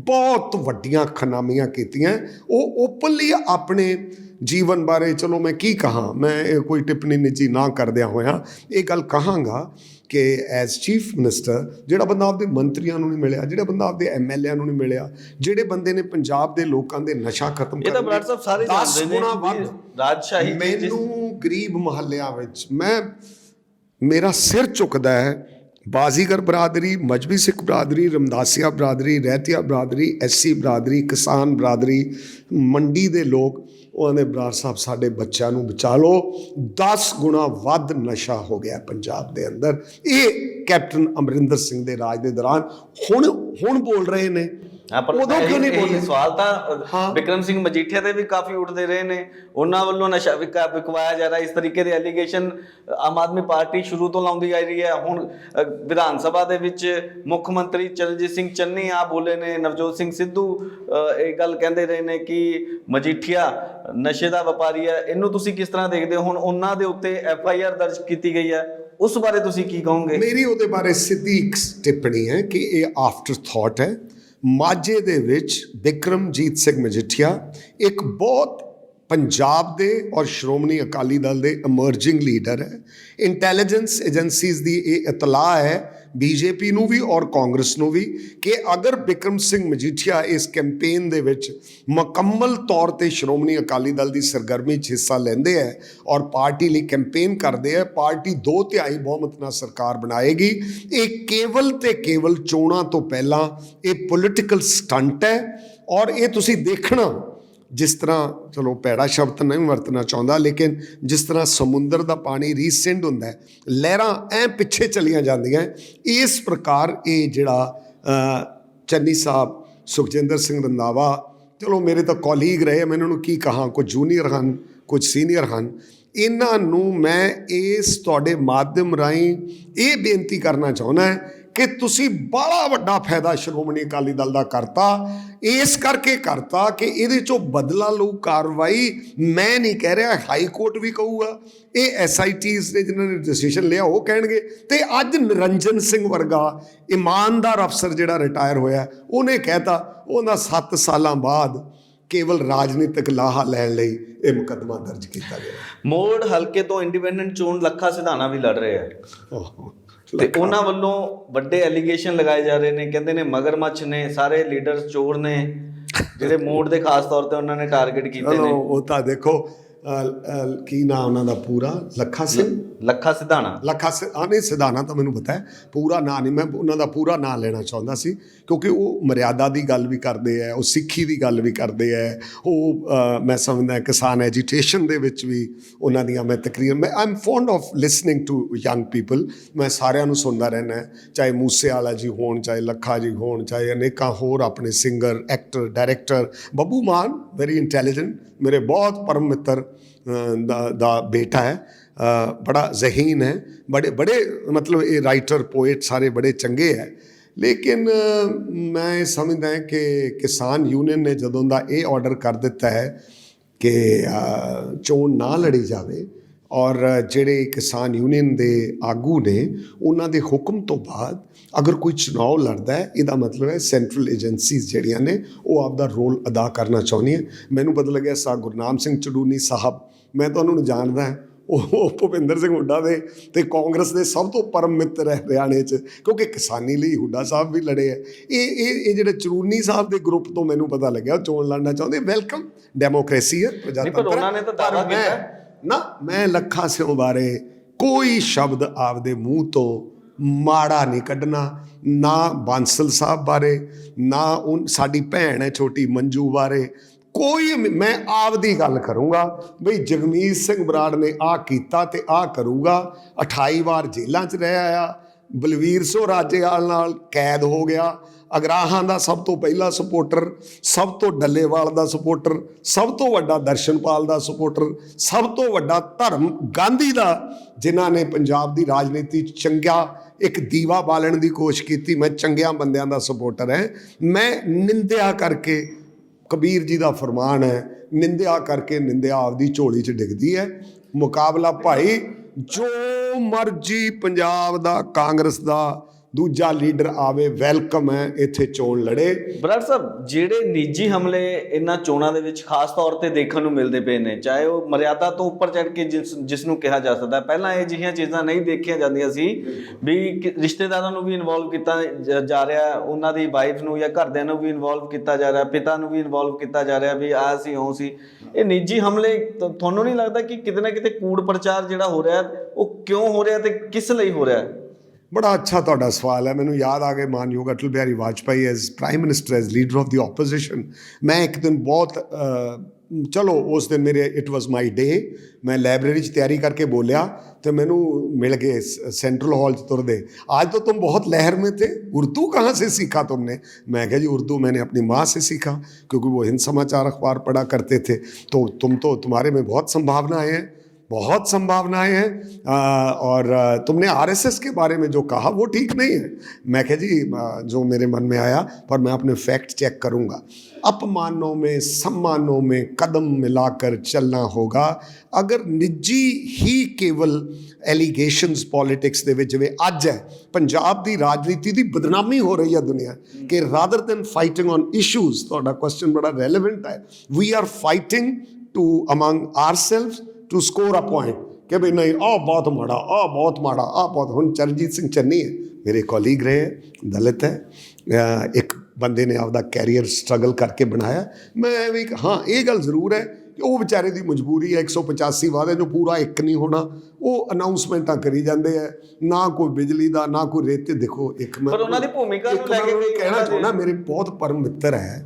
ਬਹੁਤ ਵੱਡੀਆਂ ਖਨਾਮੀਆਂ ਕੀਤੀਆਂ। ਉਹ ਓਪਨਲੀ ਆਪਣੇ ਜੀਵਨ ਬਾਰੇ, ਚਲੋ ਮੈਂ ਕੀ ਕਹਾਂ, ਮੈਂ ਇਹ ਕੋਈ ਟਿੱਪਣੀ ਨਿੱਜੀ ਨਾ ਕਰਦਿਆਂ ਹੋਇਆ ਇਹ ਗੱਲ ਕਹਾਂਗਾ ਕਿ ਐਜ਼ ਚੀਫ ਮਿਨਿਸਟਰ ਜਿਹੜਾ ਬੰਦਾ ਆਪਦੇ ਮੰਤਰੀਆਂ ਨੂੰ ਨਹੀਂ ਮਿਲਿਆ, ਜਿਹੜਾ ਬੰਦਾ ਆਪਦੇ MLA ਨੂੰ ਨਹੀਂ ਮਿਲਿਆ, ਜਿਹੜੇ ਬੰਦੇ ਨੇ ਪੰਜਾਬ ਦੇ ਲੋਕਾਂ ਦੇ ਨਸ਼ਾ ਖਤਮ ਇਹ ਤਾਂ ਬਰਾੜ ਸਾਹਿਬ ਸਾਰੇ ਜਾਣਦੇ ਨੇ ਰਾਜਸ਼ਾਹੀ ਮੈਨੂੰ ਗਰੀਬ ਮੁਹੱਲਿਆਂ ਵਿੱਚ ਮੇਰਾ ਸਿਰ ਝੁਕਦਾ ਹੈ। ਬਾਜ਼ੀਗਰ ਬਰਾਦਰੀ, ਮਜਬੀ ਸਿੱਖ ਬਰਾਦਰੀ, ਰਮਦਾਸੀਆ ਬਰਾਦਰੀ, ਰਹਿਤੀਆ ਬਰਾਦਰੀ, SC ਬਰਾਦਰੀ, ਕਿਸਾਨ ਬਰਾਦਰੀ, ਮੰਡੀ ਦੇ ਲੋਕ, ਉਹਨਾਂ ਦੇ ਬਰਾੜ ਸਾਹਿਬ ਸਾਡੇ ਬੱਚਿਆਂ ਨੂੰ ਬਚਾ ਲਓ। 10 ਗੁਣਾ ਵੱਧ ਨਸ਼ਾ ਹੋ ਗਿਆ ਪੰਜਾਬ ਦੇ ਅੰਦਰ। ਇਹ ਕੈਪਟਨ ਅਮਰਿੰਦਰ ਸਿੰਘ ਦੇ ਰਾਜ ਦੇ ਦੌਰਾਨ ਹੁਣ ਬੋਲ ਰਹੇ ਨੇ, ਉਦੋਂ ਕਿਉਂ ਨਹੀਂ ਬੋਲੇ? ਸਵਾਲ ਤਾਂ ਬਿਕਰਮ ਸਿੰਘ ਮਜੀਠੀਆ ਦੇ ਵੀ ਕਾਫੀ ਉੱਠਦੇ ਰਹੇ ਨੇ, ਉਹਨਾਂ ਵੱਲੋਂ ਨਸ਼ਾ ਵਿਕਵਾਇਆ ਜਾ ਰਿਹਾ, ਇਸ ਤਰੀਕੇ ਦੇ ਐਲੀਗੇਸ਼ਨ ਆਮ ਆਦਮੀ ਪਾਰਟੀ ਸ਼ੁਰੂ ਤੋਂ ਲਾਉਂਦੀ ਆ ਰਹੀ ਹੈ। ਹੁਣ ਵਿਧਾਨ ਸਭਾ ਦੇ ਵਿੱਚ ਮੁੱਖ ਮੰਤਰੀ ਚਰਨਜੀਤ ਸਿੰਘ ਚੰਨੀ ਆ ਬੋਲੇ ਨੇ, ਨਵਜੋਤ ਸਿੰਘ ਸਿੱਧੂ ਇਹ ਗੱਲ ਕਹਿੰਦੇ ਰਹੇ ਨੇ ਕਿ ਮਜੀਠੀਆ ਨਸ਼ੇ ਦਾ ਵਪਾਰੀ ਹੈ। ਇਹਨੂੰ ਤੁਸੀਂ ਕਿਸ ਤਰ੍ਹਾਂ ਦੇਖਦੇ ਹੋ? ਹੁਣ ਉਹਨਾਂ ਦੇ ਉੱਤੇ FIR ਦਰਜ ਕੀਤੀ ਗਈ ਹੈ, ਉਸ ਬਾਰੇ ਤੁਸੀਂ ਕੀ ਕਹੋਗੇ? ਮੇਰੀ ਉਹਦੇ ਬਾਰੇ ਸਿੱਧੀ ਇੱਕ ਟਿੱਪਣੀ ਹੈ ਕਿ ਇਹ ਆਫਟਰ ਥਾਟ ਹੈ। ਮਾਝੇ ਦੇ ਵਿੱਚ ਬਿਕਰਮਜੀਤ ਸਿੰਘ ਮਜੀਠੀਆ ਇੱਕ ਬਹੁਤ ਪੰਜਾਬ ਦੇ ਔਰ ਸ਼੍ਰੋਮਣੀ ਅਕਾਲੀ ਦਲ ਦੇ ਇਮਰਜਿੰਗ ਲੀਡਰ ਹੈ। ਇੰਟੈਲੀਜੈਂਸ ਏਜੰਸੀਜ਼ ਦੀ ਇਹ ਇਤਲਾਹ ਹੈ ਬੀਜੇਪੀ ਨੂੰ ਵੀ ਔਰ ਕਾਂਗਰਸ ਨੂੰ ਵੀ ਕਿ ਅਗਰ ਬਿਕਰਮ ਸਿੰਘ ਮਜੀਠੀਆ ਇਸ ਕੈਂਪੇਨ ਦੇ ਵਿੱਚ ਮੁਕੰਮਲ ਤੌਰ ਤੇ ਸ਼੍ਰੋਮਣੀ ਅਕਾਲੀ ਦਲ ਦੀ ਸਰਗਰਮੀ 'ਚ ਹਿੱਸਾ ਲੈਂਦੇ ਹੈ ਔਰ ਪਾਰਟੀ ਲਈ ਕੈਂਪੇਨ ਕਰਦੇ ਹੈ, ਪਾਰਟੀ 2/3 ਬਹੁਮਤ ਨਾਲ ਸਰਕਾਰ ਬਣਾਏਗੀ। ਇਹ ਕੇਵਲ ਤੇ ਕੇਵਲ ਚੋਣਾਂ ਤੋਂ ਪਹਿਲਾਂ ਇਹ ਪੋਲੀਟੀਕਲ ਸਟੰਟ ਹੈ। ਔਰ ਇਹ ਤੁਸੀਂ ਦੇਖਣਾ, ਜਿਸ ਤਰ੍ਹਾਂ, ਚਲੋ ਭੈੜਾ ਸ਼ਬਦ ਨਹੀਂ ਵਰਤਣਾ ਚਾਹੁੰਦਾ, ਲੇਕਿਨ ਜਿਸ ਤਰ੍ਹਾਂ ਸਮੁੰਦਰ ਦਾ ਪਾਣੀ ਰੀਸੈਂਡ ਹੁੰਦਾ ਹੈ, ਲਹਿਰਾਂ ਐਂ ਪਿੱਛੇ ਚਲੀਆਂ ਜਾਂਦੀਆਂ, ਇਸ ਪ੍ਰਕਾਰ ਇਹ ਜਿਹੜਾ ਚੰਨੀ ਸਾਹਿਬ, ਸੁਖਜਿੰਦਰ ਸਿੰਘ ਰੰਧਾਵਾ, ਚਲੋ ਮੇਰੇ ਤਾਂ ਕੋਲੀਗ ਰਹੇ, ਮੈਂ ਇਹਨਾਂ ਨੂੰ ਕੀ ਕਹਾਂ, ਕੁਝ ਜੂਨੀਅਰ ਹਨ, ਕੁਝ ਸੀਨੀਅਰ ਹਨ, ਇਹਨਾਂ ਨੂੰ ਮੈਂ ਇਸ ਤੁਹਾਡੇ ਮਾਧਿਅਮ ਰਾਹੀਂ ਇਹ ਬੇਨਤੀ ਕਰਨਾ ਚਾਹੁੰਦਾ ਹੈ ਕਿ ਤੁਸੀਂ ਬੜਾ ਵੱਡਾ ਫਾਇਦਾ ਸ਼੍ਰੋਮਣੀ ਅਕਾਲੀ ਦਲ ਦਾ ਕਰਤਾ, ਇਸ ਕਰਕੇ ਕਰਤਾ ਕਿ ਇਹਦੇ 'ਚੋਂ ਬਦਲਾ ਲਊ ਕਾਰਵਾਈ। ਮੈਂ ਨਹੀਂ ਕਹਿ ਰਿਹਾ, ਹਾਈ ਕੋਰਟ ਵੀ ਕਹੂਗਾ, ਇਹ SITs ਨੇ ਜਿਨ੍ਹਾਂ ਨੇ ਡਿਸੀਸ਼ਨ ਲਿਆ ਉਹ ਕਹਿਣਗੇ। ਤੇ ਅੱਜ ਨਿਰੰਜਨ ਸਿੰਘ ਵਰਗਾ ਇਮਾਨਦਾਰ ਅਫਸਰ ਜਿਹੜਾ ਰਿਟਾਇਰ ਹੋਇਆ, ਉਹਨੇ ਕਹਿਤਾ ਉਹਨਾਂ 7 ਸਾਲਾਂ ਬਾਅਦ ਕੇਵਲ ਰਾਜਨੀਤਿਕ ਲਾਹਾ ਲੈਣ ਲਈ ਇਹ ਮੁਕੱਦਮਾ ਦਰਜ ਕੀਤਾ ਗਿਆ। ਮੋੜ ਹਲਕੇ ਤੋਂ ਇੰਡੀਪੈਂਡੈਂਟ ਚੋਣ ਲੱਖਾ ਸਿਧਾਣਾ ਵੀ ਲੜ ਰਹੇ ਆ ਤੇ ਉਹਨਾਂ ਵੱਲੋਂ ਵੱਡੇ ਐਲੀਗੇਸ਼ਨ ਲਗਾਏ ਜਾ ਰਹੇ ਨੇ, ਕਹਿੰਦੇ ਨੇ ਮਗਰਮੱਛ ਨੇ, ਸਾਰੇ ਲੀਡਰ ਚੋਰ ਨੇ, ਜਿਹੜੇ ਮੋੜ ਦੇ ਖਾਸ ਤੌਰ ਤੇ ਉਹਨਾਂ ਨੇ ਟਾਰਗੇਟ ਕੀਤੇ ਨੇ। ਉਹ ਤਾਂ ਦੇਖੋ ਕੀ ਨਾਂ ਉਹਨਾਂ ਦਾ ਪੂਰਾ, ਲੱਖਾ ਸਿਧਾਣਾ ਤਾਂ ਮੈਨੂੰ ਪਤਾ ਹੈ, ਪੂਰਾ ਨਾਂ ਨਹੀਂ, ਮੈਂ ਉਹਨਾਂ ਦਾ ਪੂਰਾ ਨਾਂ ਲੈਣਾ ਚਾਹੁੰਦਾ ਸੀ ਕਿਉਂਕਿ ਉਹ ਮਰਿਆਦਾ ਦੀ ਗੱਲ ਵੀ ਕਰਦੇ ਹੈ, ਉਹ ਸਿੱਖੀ ਦੀ ਗੱਲ ਵੀ ਕਰਦੇ ਹੈ, ਉਹ ਮੈਂ ਸਮਝਦਾ ਕਿਸਾਨ ਐਜੀਟੇਸ਼ਨ ਦੇ ਵਿੱਚ ਵੀ ਉਹਨਾਂ ਦੀਆਂ ਮੈਂ ਤਕਰੀਬਨ I am fond of listening to young people. ਮੈਂ ਸਾਰਿਆਂ ਨੂੰ ਸੁਣਦਾ ਰਹਿੰਦਾ, ਚਾਹੇ ਮੂਸੇਵਾਲਾ ਜੀ ਹੋਣ, ਚਾਹੇ ਲੱਖਾ ਜੀ ਹੋਣ, ਚਾਹੇ ਅਨੇਕਾਂ ਹੋਰ ਆਪਣੇ singer, actor, director. Babbu Maan very intelligent, ਮੇਰੇ ਬਹੁਤ ਪਰਮ ਮਿੱਤਰ ਦਾ ਬੇਟਾ ਹੈ, ਬੜਾ ਜ਼ਹੀਨ ਹੈ, ਬੜੇ ਮਤਲਬ ਇਹ ਰਾਈਟਰ, ਪੋਇਟ ਸਾਰੇ ਬੜੇ ਚੰਗੇ ਹੈ। ਲੇਕਿਨ ਮੈਂ ਇਹ ਸਮਝਦਾ ਕਿ ਕਿਸਾਨ ਯੂਨੀਅਨ ਨੇ ਜਦੋਂ ਦਾ ਇਹ ਆਰਡਰ ਕਰ ਦਿੱਤਾ ਹੈ ਕਿ ਚੋਣ ਨਾ ਲੜੀ ਜਾਵੇ ਔਰ ਜਿਹੜੇ ਕਿਸਾਨ ਯੂਨੀਅਨ ਦੇ ਆਗੂ ਨੇ ਉਹਨਾਂ ਦੇ ਹੁਕਮ ਤੋਂ ਬਾਅਦ ਅਗਰ ਕੋਈ ਚੁਣਾਵ ਲੜਦਾ ਹੈ, ਇਹਦਾ ਮਤਲਬ ਹੈ ਸੈਂਟਰਲ ਏਜੰਸੀਜ਼ ਜਿਹੜੀਆਂ ਨੇ ਉਹ ਆਪਦਾ ਰੋਲ ਅਦਾ ਕਰਨਾ ਚਾਹੁੰਦੀਆਂ। ਮੈਨੂੰ ਪਤਾ ਲੱਗਿਆ ਗੁਰਨਾਮ ਸਿੰਘ ਚੜੂਨੀ ਸਾਹਿਬ, ਮੈਂ ਤਾਂ ਉਹਨਾਂ ਨੂੰ ਜਾਣਦਾ ਹਾਂ, ਉਹ ਭੁਪਿੰਦਰ ਸਿੰਘ ਹੁੱਡਾ ਦੇ ਅਤੇ ਕਾਂਗਰਸ ਦੇ ਸਭ ਤੋਂ ਪਰਮ ਮਿੱਤਰ ਹੈ ਹਰਿਆਣੇ 'ਚ, ਕਿਉਂਕਿ ਕਿਸਾਨੀ ਲਈ ਹੁੱਡਾ ਸਾਹਿਬ ਵੀ ਲੜੇ ਹੈ। ਇਹ ਜਿਹੜੇ ਚੜੂਨੀ ਸਾਹਿਬ ਦੇ ਗਰੁੱਪ ਤੋਂ ਮੈਨੂੰ ਪਤਾ ਲੱਗਿਆ ਉਹ ਚੋਣ ਲੜਨਾ ਚਾਹੁੰਦੇ। ਵੈਲਕਮ, ਡੈਮੋਕ੍ਰੇਸੀ ਹੈ, ਪ੍ਰਜਾਤੰਤਰ ਹੈ। ਮੈਂ ਲੱਖਾ ਸਿਉਂ ਬਾਰੇ ਕੋਈ ਸ਼ਬਦ ਆਪਦੇ ਮੂੰਹ ਤੋਂ ਮਾੜਾ ਨਹੀਂ ਕੱਢਣਾ, ਨਾ ਬਾਂਸਲ ਸਾਹਿਬ ਬਾਰੇ, ਨਾ ਸਾਡੀ ਭੈਣ ਹੈ ਛੋਟੀ ਮੰਜੂ ਬਾਰੇ, ਕੋਈ। ਮੈਂ ਆਪਦੀ ਗੱਲ ਕਰੂੰਗਾ ਬਈ ਜਗਮੀਤ ਸਿੰਘ ਬਰਾੜ ਨੇ ਆਹ ਕੀਤਾ ਅਤੇ ਆਹ ਕਰੂਗਾ। 28 ਵਾਰ ਜੇਲ੍ਹਾਂ 'ਚ ਰਹਿ ਆਇਆ, ਬਲਵੀਰ ਸਿੰਘ ਰਾਜੇਵਾਲ ਨਾਲ ਕੈਦ ਹੋ ਗਿਆ, ਅਗਰਾਹਾਂ ਦਾ ਸਭ ਤੋਂ ਪਹਿਲਾ ਸਪੋਰਟਰ, ਸਭ ਤੋਂ ਡੱਲੇਵਾਲ ਦਾ ਸਪੋਰਟਰ, ਸਭ ਤੋਂ ਵੱਡਾ ਦਰਸ਼ਨਪਾਲ ਦਾ ਸਪੋਰਟਰ, ਸਭ ਤੋਂ ਵੱਡਾ ਧਰਮ ਗਾਂਧੀ ਦਾ, ਜਿਨ੍ਹਾਂ ਨੇ ਪੰਜਾਬ ਦੀ ਰਾਜਨੀਤੀ 'ਚ ਚੰਗਾ ਇੱਕ ਦੀਵਾ ਬਾਲਣ ਦੀ ਕੋਸ਼ਿਸ਼ ਕੀਤੀ। ਮੈਂ ਚੰਗਿਆਂ ਬੰਦਿਆਂ ਦਾ ਸਪੋਰਟਰ ਹੈ। ਮੈਂ ਨਿੰਦਿਆ ਕਰਕੇ, ਕਬੀਰ ਜੀ ਦਾ ਫਰਮਾਨ ਹੈ, ਨਿੰਦਿਆ ਕਰਕੇ ਨਿੰਦਿਆ ਆਪਦੀ ਝੋਲੀ 'ਚ ਡਿੱਗਦੀ ਹੈ। ਮੁਕਾਬਲਾ ਭਾਈ ਜੋ ਮਰਜ਼ੀ ਪੰਜਾਬ ਦਾ ਕਾਂਗਰਸ ਦਾ ਦੂਜਾ ਲੀਡਰ ਆਵੇ, ਵੈਲਕਮ ਹੈ, ਇੱਥੇ ਚੋਣ ਲੜੇ। ਬਰਾੜ ਸਾਹਿਬ, ਜਿਹੜੇ ਨਿੱਜੀ ਹਮਲੇ ਇਹਨਾਂ ਚੋਣਾਂ ਦੇ ਵਿੱਚ ਖਾਸ ਤੌਰ ਤੇ ਦੇਖਣ ਨੂੰ ਮਿਲਦੇ ਪਏ ਨੇ, ਚਾਹੇ ਉਹ ਮਰਿਆਦਾ ਤੋਂ ਉੱਪਰ ਚੜ੍ਹ ਕੇ ਜਿਸ ਨੂੰ ਕਿਹਾ ਜਾ ਸਕਦਾ, ਪਹਿਲਾਂ ਇਹ ਜਿਹੀਆਂ ਚੀਜ਼ਾਂ ਨਹੀਂ ਦੇਖੀਆਂ ਜਾਂਦੀਆਂ ਸੀ ਵੀ ਰਿਸ਼ਤੇਦਾਰਾਂ ਨੂੰ ਵੀ ਇਨਵੋਲਵ ਕੀਤਾ ਜਾ ਰਿਹਾ, ਉਹਨਾਂ ਦੀ ਵਾਈਫ ਨੂੰ ਜਾਂ ਘਰਦਿਆਂ ਨੂੰ ਵੀ ਇਨਵੋਲਵ ਕੀਤਾ ਜਾ ਰਿਹਾ, ਪਿਤਾ ਨੂੰ ਵੀ ਇਨਵੋਲਵ ਕੀਤਾ ਜਾ ਰਿਹਾ ਵੀ ਆਹ ਸੀ ਉਹ ਸੀ। ਇਹ ਨਿੱਜੀ ਹਮਲੇ ਤੁਹਾਨੂੰ ਨਹੀਂ ਲੱਗਦਾ ਕਿ ਕਿਤੇ ਨਾ ਕਿਤੇ ਕੂੜ ਪ੍ਰਚਾਰ ਜਿਹੜਾ ਹੋ ਰਿਹਾ ਉਹ ਕਿਉਂ ਹੋ ਰਿਹਾ ਤੇ ਕਿਸ ਲਈ ਹੋ ਰਿਹਾ? ਬੜਾ ਅੱਛਾ ਤੁਹਾਡਾ ਸਵਾਲ ਹੈ। ਮੈਨੂੰ ਯਾਦ ਆ ਗਏ ਮਾਨਯੋਗ Atal Bihari Vajpayee as prime minister, as leader of the opposition. ਮੈਂ ਇੱਕ ਦਿਨ ਬਹੁਤ ਚਲੋ ਉਸ ਦਿਨ ਮੇਰੇ ਇਟ ਵਾਜ਼ ਮਾਈ ਡੇ, ਮੈਂ ਲਾਇਬ੍ਰੇਰੀ 'ਚ ਤਿਆਰੀ ਕਰਕੇ ਬੋਲਿਆ ਅਤੇ ਮੈਨੂੰ ਮਿਲ ਗਏ सेंट्रल हॉल 'ਚ तुरदे, आज तो तुम बहुत लहर में थे, उर्दू कहाँ से सीखा तुमने? मैं कहा जी उर्दू मैंने अपनी माँ से सीखा, क्योंकि वो हिंद समाचार अखबार पढ़ा करते थे। तो तुम्हारे में बहुत संभावनाएँ हैं, बहुत संभावनाएं हैं, और तुमने आरएसएस के बारे में जो कहा वो ठीक नहीं है। मैं कहा जी जो मेरे मन में आया, पर मैं अपने फैक्ट चेक करूँगा। अपमानों में सम्मानों में कदम मिलाकर चलना होगा। अगर निजी ही केवल एलीगेशनस पॉलिटिक्स ਦੇ ਵਿੱਚ ਵੇ ਅੱਜ ਹੈ ਪੰਜਾਬ ਦੀ ਰਾਜਨੀਤੀ ਦੀ ਬਦਨਾਮੀ ਹੋ ਰਹੀ ਹੈ ਦੁਨੀਆ ਕਿ rather than fighting on issues, ਤੁਹਾਡਾ ਕੁਐਸਚਨ ਬੜਾ ਰੈਲੇਵੈਂਟ ਹੈ। We are fighting to among ourselves to score a point कि भाई नहीं आ बहुत माड़ा, आ बहुत माड़ा, आ बहुत। हुण चरणजीत सिंह चन्नी है, मेरे कॉलीग रहे, दलित है, एक बंदे ने आपदा कैरियर स्ट्रगल करके बनाया। मैं भी हाँ ये गल जरूर है कि वो बेचारे की मजबूरी है, 185 वादे जो पूरा एक नहीं होना, वो अनाउंसमेंटां करी जाते हैं, ना कोई बिजली का ना कोई रेते। देखो एक मैं कहना चाहना, मेरे बहुत परम मित्र है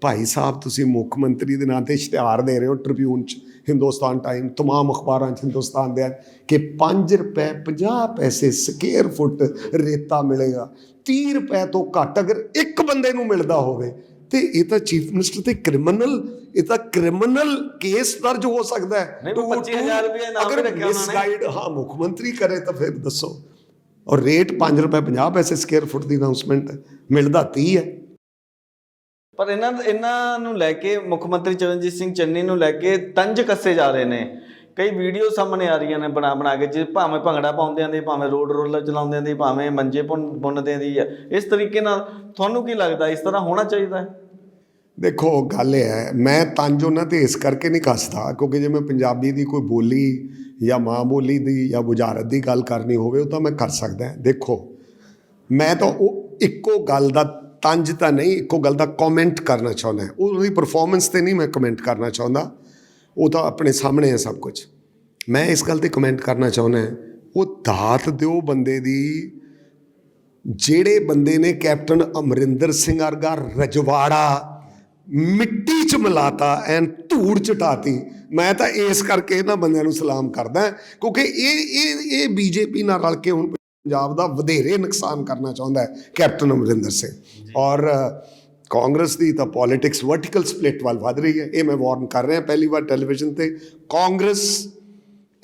भाई साहब, तुसी मुख मंत्री के नाते इश्तिहार दे रहे हो ट्रिब्यून च, हिंदुस्तान टाइम, तमाम अखबारां च हिंदुस्तान दे कि 5 रुपए 50 पैसे स्केयर फुट रेता मिलेगा। 30 रुपए तो घट अगर एक बंदे नूं मिलदा होवे ते ये तो चीफ मिनिस्टर ते क्रिमिनल, ये तो क्रिमिनल केस दर्ज हो सकता है। 25,000 रुपये नाम भी रखे मिसगाइड हाँ मुख्यमंत्री करे तो फिर दसो। और रेट 5 रुपए 50 पैसे स्केयर फुट की अनाउंसमेंट है, मिलता 30 है। ਪਰ ਇਹਨਾਂ ਨੂੰ ਲੈ ਕੇ ਮੁੱਖ ਮੰਤਰੀ ਚਰਨਜੀਤ ਸਿੰਘ ਚੰਨੀ ਨੂੰ ਲੈ ਕੇ ਤੰਜ ਕੱਸੇ ਜਾ ਰਹੇ ਨੇ। ਕਈ ਵੀਡੀਓ ਸਾਹਮਣੇ ਆ ਰਹੀਆਂ ਨੇ ਬਣਾ ਕੇ, ਜੇ ਭਾਵੇਂ ਭੰਗੜਾ ਪਾਉਂਦਿਆਂ ਦੀ, ਭਾਵੇਂ ਰੋਡ ਰੋਲਰ ਚਲਾਉਂਦਿਆਂ ਦੀ, ਭਾਵੇਂ ਮੰਜੇ ਬੁਣਦਿਆਂ ਦੀ। ਇਸ ਤਰੀਕੇ ਨਾਲ ਤੁਹਾਨੂੰ ਕੀ ਲੱਗਦਾ ਇਸ ਤਰ੍ਹਾਂ ਹੋਣਾ ਚਾਹੀਦਾ ਹੈ? ਦੇਖੋ ਗੱਲ ਇਹ ਹੈ, ਮੈਂ ਤੰਜ ਉਹਨਾਂ 'ਤੇ ਇਸ ਕਰਕੇ ਨਹੀਂ ਕੱਸਦਾ ਕਿਉਂਕਿ ਜੇ ਮੈਂ ਪੰਜਾਬੀ ਦੀ ਕੋਈ ਬੋਲੀ ਜਾਂ ਮਾਂ ਬੋਲੀ ਦੀ ਜਾਂ ਬੁਝਾਰਤ ਦੀ ਗੱਲ ਕਰਨੀ ਹੋਵੇ ਉਹ ਤਾਂ ਮੈਂ ਕਰ ਸਕਦਾ। ਦੇਖੋ ਮੈਂ ਤਾਂ ਉਹ ਇੱਕੋ ਗੱਲ ਦਾ ਤੰਜ ਤਾਂ ਨਹੀਂ, ਇੱਕੋ ਗੱਲ ਦਾ ਕਮੈਂਟ ਕਰਨਾ ਚਾਹੁੰਦਾ। ਉਹਦੀ ਪਰਫਾਰਮੈਂਸ 'ਤੇ ਨਹੀਂ ਮੈਂ ਕਮੈਂਟ ਕਰਨਾ ਚਾਹੁੰਦਾ, ਉਹ ਤਾਂ ਆਪਣੇ ਸਾਹਮਣੇ ਹੈ ਸਭ ਕੁਝ। ਮੈਂ ਇਸ ਗੱਲ 'ਤੇ ਕਮੈਂਟ ਕਰਨਾ ਚਾਹੁੰਦਾ, ਉਹ ਦਾਤ ਦਿਓ ਬੰਦੇ ਦੀ ਜਿਹੜੇ ਬੰਦੇ ਨੇ ਕੈਪਟਨ ਅਮਰਿੰਦਰ ਸਿੰਘ ਵਰਗਾ ਰਜਵਾੜਾ ਮਿੱਟੀ 'ਚ ਮਿਲਾਤਾ ਐਨ ਧੂੜ ਚਟਾਤੀ। ਮੈਂ ਤਾਂ ਇਸ ਕਰਕੇ ਇਹਨਾਂ ਬੰਦਿਆਂ ਨੂੰ ਸਲਾਮ ਕਰਦਾ ਕਿਉਂਕਿ ਇਹ ਬੀਜੇਪੀ ਨਾਲ ਰਲ ਕੇ ਹੁਣ ਪੰਜਾਬ ਦਾ ਵਧੇਰੇ ਨੁਕਸਾਨ ਕਰਨਾ ਚਾਹੁੰਦਾ ਹੈ ਕੈਪਟਨ ਅਮਰਿੰਦਰ ਸਿੰਘ। ਔਰ ਕਾਂਗਰਸ ਦੀ ਤਾਂ ਪੋਲੀਟਿਕਸ ਵਰਟੀਕਲ ਸਪਲਿਟ ਵੱਲ ਵੱਧ ਰਹੀ ਹੈ। ਇਹ ਮੈਂ ਵਾਰਨ ਕਰ ਰਿਹਾ ਪਹਿਲੀ ਵਾਰ ਟੈਲੀਵਿਜ਼ਨ 'ਤੇ। Congress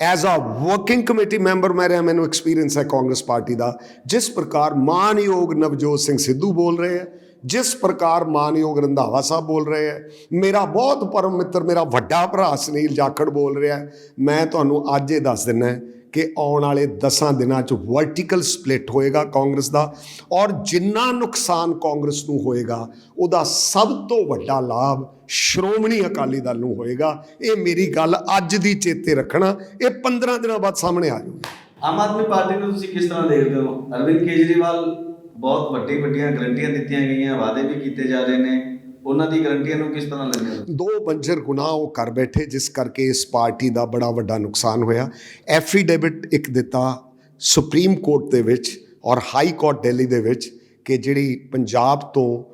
as a working committee member ਮੈਂ ਰਿਹਾ, ਮੈਨੂੰ ਐਕਸਪੀਰੀਅੰਸ ਹੈ ਕਾਂਗਰਸ ਪਾਰਟੀ ਦਾ। ਜਿਸ ਪ੍ਰਕਾਰ ਮਾਨਯੋਗ ਨਵਜੋਤ ਸਿੰਘ ਸਿੱਧੂ ਬੋਲ ਰਹੇ ਹੈ, ਜਿਸ ਪ੍ਰਕਾਰ ਮਾਨਯੋਗ ਰੰਧਾਵਾ ਸਾਹਿਬ ਬੋਲ ਰਹੇ ਹੈ, ਮੇਰਾ ਬਹੁਤ ਪਰਮ ਮਿੱਤਰ, ਮੇਰਾ ਵੱਡਾ ਭਰਾ ਸੁਨੀਲ ਜਾਖੜ ਬੋਲ ਰਿਹਾ ਹੈ, ਮੈਂ ਤੁਹਾਨੂੰ ਅੱਜ ਇਹ ਦੱਸ ਦਿੰਦਾ ਕਿ ਆਉਣ ਵਾਲੇ 10 ਦਿਨਾਂ 'ਚ ਵਰਟੀਕਲ ਸਪਲਿਟ ਹੋਏਗਾ ਕਾਂਗਰਸ ਦਾ, ਔਰ ਜਿੰਨਾ ਨੁਕਸਾਨ ਕਾਂਗਰਸ ਨੂੰ ਹੋਏਗਾ ਉਹਦਾ ਸਭ ਤੋਂ ਵੱਡਾ ਲਾਭ ਸ਼੍ਰੋਮਣੀ ਅਕਾਲੀ ਦਲ ਨੂੰ ਹੋਏਗਾ। ਇਹ ਮੇਰੀ ਗੱਲ ਅੱਜ ਦੀ ਚੇਤੇ ਰੱਖਣਾ, ਇਹ 15 ਦਿਨਾਂ ਬਾਅਦ ਸਾਹਮਣੇ ਆ ਜਾਊਗੀ। ਆਮ ਆਦਮੀ ਪਾਰਟੀ ਨੂੰ ਤੁਸੀਂ ਕਿਸ ਤਰ੍ਹਾਂ ਦੇਖਦੇ ਹੋ? ਅਰਵਿੰਦ ਕੇਜਰੀਵਾਲ ਬਹੁਤ ਵੱਡੀਆਂ ਗਰੰਟੀਆਂ ਦਿੱਤੀਆਂ ਗਈਆਂ, ਵਾਅਦੇ ਵੀ ਕੀਤੇ ਜਾ ਰਹੇ ਨੇ, ਉਹਨਾਂ ਦੀ ਗਰੰਟੀਆਂ ਨੂੰ ਕਿਸ ਤਰ੍ਹਾਂ ਲੈਂਦੇ? ਦੋ ਬੰਜਰ ਗੁਨਾਹ ਉਹ ਕਰ ਬੈਠੇ, ਜਿਸ ਕਰਕੇ ਇਸ ਪਾਰਟੀ ਦਾ ਬੜਾ ਵੱਡਾ ਨੁਕਸਾਨ ਹੋਇਆ। ਐਫੀਡੇਵਿਟ ਇੱਕ ਦਿੱਤਾ ਸੁਪਰੀਮ ਕੋਰਟ ਦੇ ਵਿੱਚ ਔਰ ਹਾਈ ਕੋਰਟ ਦਿੱਲੀ ਦੇ ਵਿੱਚ ਕਿ ਜਿਹੜੀ ਪੰਜਾਬ ਤੋਂ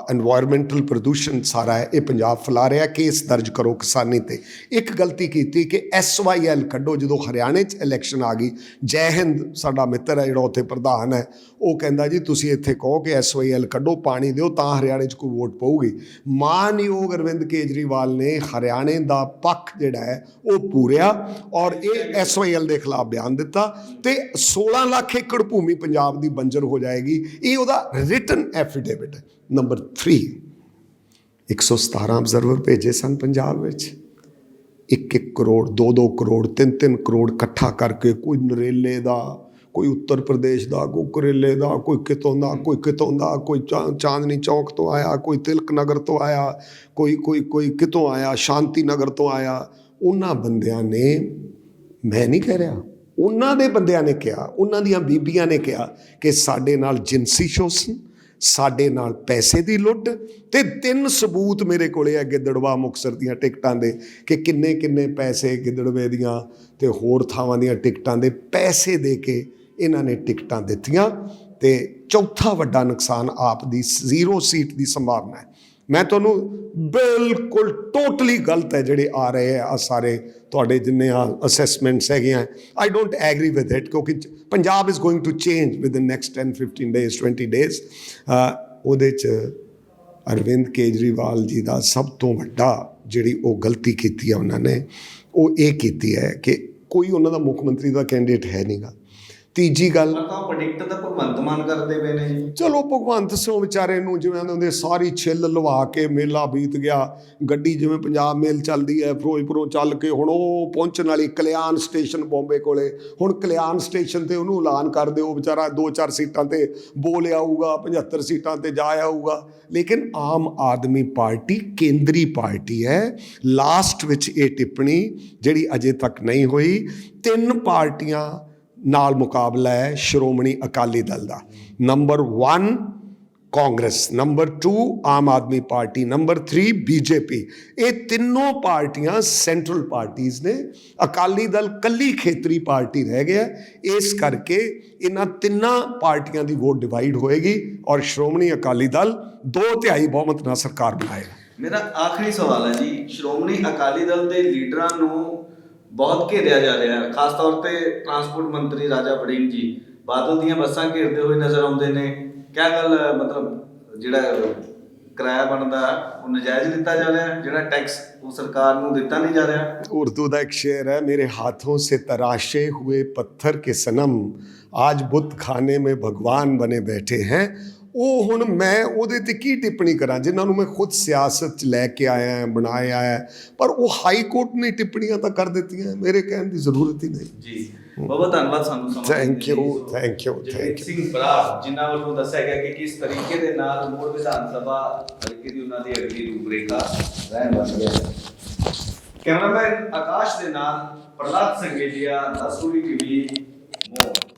ਐਨਵਾਇਰਮੈਂਟਲ ਪ੍ਰਦੂਸ਼ਣ ਸਾਰਾ ਹੈ ਇਹ ਪੰਜਾਬ ਫੈਲਾ ਰਿਹਾ, ਕੇਸ ਦਰਜ ਕਰੋ ਕਿਸਾਨੀ ਤੇ। ਇੱਕ ਗਲਤੀ ਕੀਤੀ ਕਿ SYL ਕੱਢੋ। ਜਦੋਂ ਹਰਿਆਣੇ 'ਚ ਇਲੈਕਸ਼ਨ ਆ ਗਈ, ਜੈ ਹਿੰਦ ਸਾਡਾ ਮਿੱਤਰ ਹੈ ਜਿਹੜਾ ਉੱਥੇ ਪ੍ਰਧਾਨ ਹੈ, ਉਹ ਕਹਿੰਦਾ ਜੀ ਤੁਸੀਂ ਇੱਥੇ ਕਹੋ ਕਿ SYL ਕੱਢੋ, ਪਾਣੀ ਦਿਓ, ਤਾਂ ਹਰਿਆਣੇ 'ਚ ਕੋਈ ਵੋਟ ਪਊਗੀ। ਮਾਨਯੋਗ ਅਰਵਿੰਦ ਕੇਜਰੀਵਾਲ ਨੇ ਹਰਿਆਣੇ ਦਾ ਪੱਖ ਜਿਹੜਾ ਹੈ ਉਹ ਪੂਰਿਆ ਔਰ ਇਹ SYL ਦੇ ਖਿਲਾਫ ਬਿਆਨ ਦਿੱਤਾ ਤੇ 16 ਲੱਖ ਏਕੜ ਭੂਮੀ ਪੰਜਾਬ ਦੀ ਬੰਜਰ ਹੋ ਜਾਏਗੀ। ਇਹ ਉਹਦਾ ਰਿਟਨ ਐਫੀਡੇਵਿਟ ਹੈ। ਨੰਬਰ 3, 117 ਅਬਜ਼ਰਵਰ ਭੇਜੇ ਸਨ ਪੰਜਾਬ ਵਿੱਚ, 1-1 ਕਰੋੜ 2-2 ਕਰੋੜ 3-3 ਕਰੋੜ ਇਕੱਠਾ ਕਰਕੇ, ਕੋਈ ਨਰੇਲੇ ਦਾ, ਕੋਈ ਉੱਤਰ ਪ੍ਰਦੇਸ਼ ਦਾ, ਕੋਈ ਕਰੇਲੇ ਦਾ, ਕੋਈ ਕਿਤੋਂ ਦਾ, ਕੋਈ ਚਾਂਦਨੀ ਚੌਕ ਤੋਂ ਆਇਆ, ਕੋਈ ਤਿਲਕ ਨਗਰ ਤੋਂ ਆਇਆ, ਕੋਈ ਕਿਤੋਂ ਆਇਆ, ਸ਼ਾਂਤੀ ਨਗਰ ਤੋਂ ਆਇਆ। ਉਹਨਾਂ ਬੰਦਿਆਂ ਨੇ, ਮੈਂ ਨਹੀਂ ਕਹਿ ਰਿਹਾ, ਉਹਨਾਂ ਦੇ ਬੰਦਿਆਂ ਨੇ ਕਿਹਾ, ਉਹਨਾਂ ਦੀਆਂ ਬੀਬੀਆਂ ਨੇ ਕਿਹਾ ਕਿ ਸਾਡੇ ਨਾਲ ਜਿਨਸੀ ਸ਼ੋਸ਼ਣ, ਸਾਡੇ ਨਾਲ ਪੈਸੇ ਦੀ ਲੁੱਟ, ਤੇ 3 ਸਬੂਤ ਮੇਰੇ ਕੋਲੇ ਹੈ ਗਿੱਦੜਵਾ ਮੁਕਤਸਰ ਦੀਆਂ ਟਿਕਟਾਂ ਦੇ ਕਿ ਕਿੰਨੇ ਪੈਸੇ ਗਿੱਦੜਵੇ ਦੀਆਂ ਤੇ ਹੋਰ ਥਾਵਾਂ ਦੀਆਂ ਟਿਕਟਾਂ ਦੇ ਪੈਸੇ ਦੇ ਕੇ ਇਹਨਾਂ ਨੇ ਟਿਕਟਾਂ ਦਿੱਤੀਆਂ। ਤੇ ਚੌਥਾ ਵੱਡਾ ਨੁਕਸਾਨ ਆਪ ਦੀ 0 ਸੀਟ ਦੀ ਸੰਭਾਵਨਾ ਹੈ। ਮੈਂ ਤੁਹਾਨੂੰ ਬਿਲਕੁਲ ਟੋਟਲੀ ਗਲਤ ਹੈ ਜਿਹੜੇ ਆ ਰਹੇ ਆ ਸਾਰੇ ਤੁਹਾਡੇ ਜਿੰਨੇ ਆ ਅਸੈਸਮੈਂਟਸ ਹੈਗੇ ਆ, I don't agree with it, ਕਿਉਂਕਿ Punjab is going to change within next 10-15 days 20 days. ਉਹਦੇ 'ਚ ਅਰਵਿੰਦ ਕੇਜਰੀਵਾਲ ਜੀ ਦਾ ਸਭ ਤੋਂ ਵੱਡਾ ਜਿਹੜੀ ਉਹ ਗਲਤੀ ਕੀਤੀ ਹੈ ਉਹਨਾਂ ਨੇ, ਉਹ ਇਹ ਕੀਤੀ ਹੈ ਕਿ ਕੋਈ ਉਹਨਾਂ ਦਾ ਮੁੱਖ ਮੰਤਰੀ ਦਾ ਕੈਂਡੀਡੇਟ ਹੈ ਨਹੀਂਗਾ। ਤੀਜੀ ਗੱਲ, ਪ੍ਰੈਡਿਕਟ ਤਾਂ ਭਗਵੰਤ ਮਾਨ ਕਰਦੇ ਪਏ ਨੇ ਜੀ। ਚਲੋ ਭਗਵੰਤ ਸਿੰਘ ਵਿਚਾਰੇ ਨੂੰ ਜਿਵੇਂ ਉਹਦੇ ਸਾਰੀ ਛਿੱਲ ਲਵਾ ਕੇ ਮੇਲਾ ਬੀਤ ਗਿਆ। ਗੱਡੀ ਜਿਵੇਂ ਪੰਜਾਬ ਮੇਲ ਚੱਲਦੀ ਹੈ ਫਿਰੋਜ਼ਪੁਰੋਂ ਚੱਲ ਕੇ ਹੁਣ ਉਹ ਪਹੁੰਚਣ ਵਾਲੀ ਕਲਿਆਣ ਸਟੇਸ਼ਨ ਬੰਬੇ ਕੋਲੇ, ਹੁਣ ਕਲਿਆਣ ਸਟੇਸ਼ਨ ਤੇ ਉਹਨੂੰ ਐਲਾਨ ਕਰ ਦਿਓ, ਵਿਚਾਰਾ 2-4 ਸੀਟਾਂ ਤੇ ਬੋਲ ਆਊਗਾ, 75 ਸੀਟਾਂ ਤੇ ਜਾ ਆਊਗਾ। ਲੇਕਿਨ ਆਮ ਆਦਮੀ ਪਾਰਟੀ ਕੇਂਦਰੀ ਪਾਰਟੀ ਹੈ। ਲਾਸਟ ਵਿੱਚ ਇਹ ਟਿੱਪਣੀ ਜਿਹੜੀ ਅਜੇ ਤੱਕ ਨਹੀਂ ਹੋਈ, 3 ਪਾਰਟੀਆਂ ਨਾਲ ਮੁਕਾਬਲਾ ਹੈ ਸ਼੍ਰੋਮਣੀ ਅਕਾਲੀ ਦਲ ਦਾ। Number 1 Congress, number 2 Aam Aadmi party, number 3 BJP। ਇਹ ਤਿੰਨੋਂ ਪਾਰਟੀਆਂ ਸੈਂਟਰਲ ਪਾਰਟੀਆਂ ਨੇ। ਅਕਾਲੀ ਦਲ ਕੱਲੀ ਖੇਤਰੀ ਪਾਰਟੀ ਰਹਿ ਗਿਆ। ਇਸ ਕਰਕੇ ਇਹਨਾਂ ਤਿੰਨਾਂ ਪਾਰਟੀਆਂ ਦੀ ਵੋਟ ਡਿਵਾਈਡ ਹੋਏਗੀ ਔਰ ਸ਼੍ਰੋਮਣੀ ਅਕਾਲੀ ਦਲ 2/3 ਬਹੁਮਤ ਨਾਲ ਸਰਕਾਰ ਬਣਾਏਗਾ। ਮੇਰਾ ਆਖਰੀ ਸਵਾਲ ਹੈ ਜੀ, ਸ਼੍ਰੋਮਣੀ ਅਕਾਲੀ ਦਲ ਦੇ ਲੀਡਰਾਂ ਨੂੰ ਬਹੁਤ ਘੇਰਿਆ ਜਾ ਰਿਹਾ ਹੈ, ਖਾਸ ਤੌਰ ਤੇ ਟਰਾਂਸਪੋਰਟ ਮੰਤਰੀ ਰਾਜਾ ਵੜਿੰਗ ਜੀ ਬਾਦਲ ਦੀਆਂ ਬੱਸਾਂ ਘੇਰਦੇ ਹੋਏ ਨਜ਼ਰ ਆਉਂਦੇ ਨੇ। ਕਿਆ ਗੱਲ, ਮਤਲਬ ਜਿਹੜਾ ਕਿਰਾਇਆ ਬਣਦਾ ਉਹ ਨਜਾਇਜ਼ ਦਿੱਤਾ ਜਾ ਰਿਹਾ, ਜਿਹੜਾ ਟੈਕਸ ਉਹ ਸਰਕਾਰ ਨੂੰ ਦਿੱਤਾ ਨਹੀਂ ਜਾ ਰਿਹਾ। ਉਰਦੂ ਦਾ ਇੱਕ ਸ਼ੇਰ ਹੈ, ਮੇਰੇ ਹਾਥੋਂ ਸੇ ਤਰਾਸ਼ੇ हुए पत्थर के सनम आज बुत खाने में भगवान बने बैठे हैं। ਉਹ ਹੁਣ ਮੈਂ ਉਹਦੇ 'ਤੇ ਕੀ ਟਿੱਪਣੀ ਕਰਾਂ ਜਿਨ੍ਹਾਂ ਨੂੰ ਮੈਂ ਖੁਦ ਸਿਆਸਤ 'ਚ ਲੈ ਕੇ ਆਇਆ, ਬਣਾਇਆ ਹੈ, ਪਰ ਉਹ ਹਾਈ ਕੋਰਟ ਨੇ ਟਿੱਪਣੀਆਂ ਤਾਂ ਕਰ ਦਿੱਤੀਆਂ, ਮੇਰੇ ਕਹਿਣ ਦੀ ਜ਼ਰੂਰਤ ਹੀ ਨਹੀਂ ਜੀ। ਬਹੁਤ ਧੰਨਵਾਦ ਸਾਨੂੰ ਸਮਾਂ ਥੈਂਕ ਯੂ ਸਿੰਘ ਬਰਾੜ ਜਿਨ੍ਹਾਂ ਵੱਲੋਂ ਦੱਸਿਆ ਗਿਆ ਕਿ ਕਿਸ ਤਰੀਕੇ ਦੇ ਨਾਲ ਮੋੜ ਵਿਧਾਨ ਸਭਾ ਹਲਕੇ ਦੀ ਉਹਨਾਂ ਦੀ ਅਗਲੀ ਰੂਪਰੇਖਾ ਰਹਿਣ ਵਾਲੀ ਹੈ। ਕੈਮਰਾਮੈਨ ਆਕਾਸ਼ ਦੇ ਨਾਲ ਪ੍ਰਹਲਾਦ ਸੰਗੇਲੀਆ, ਦਸੂਰੀ ਟੀਵੀ।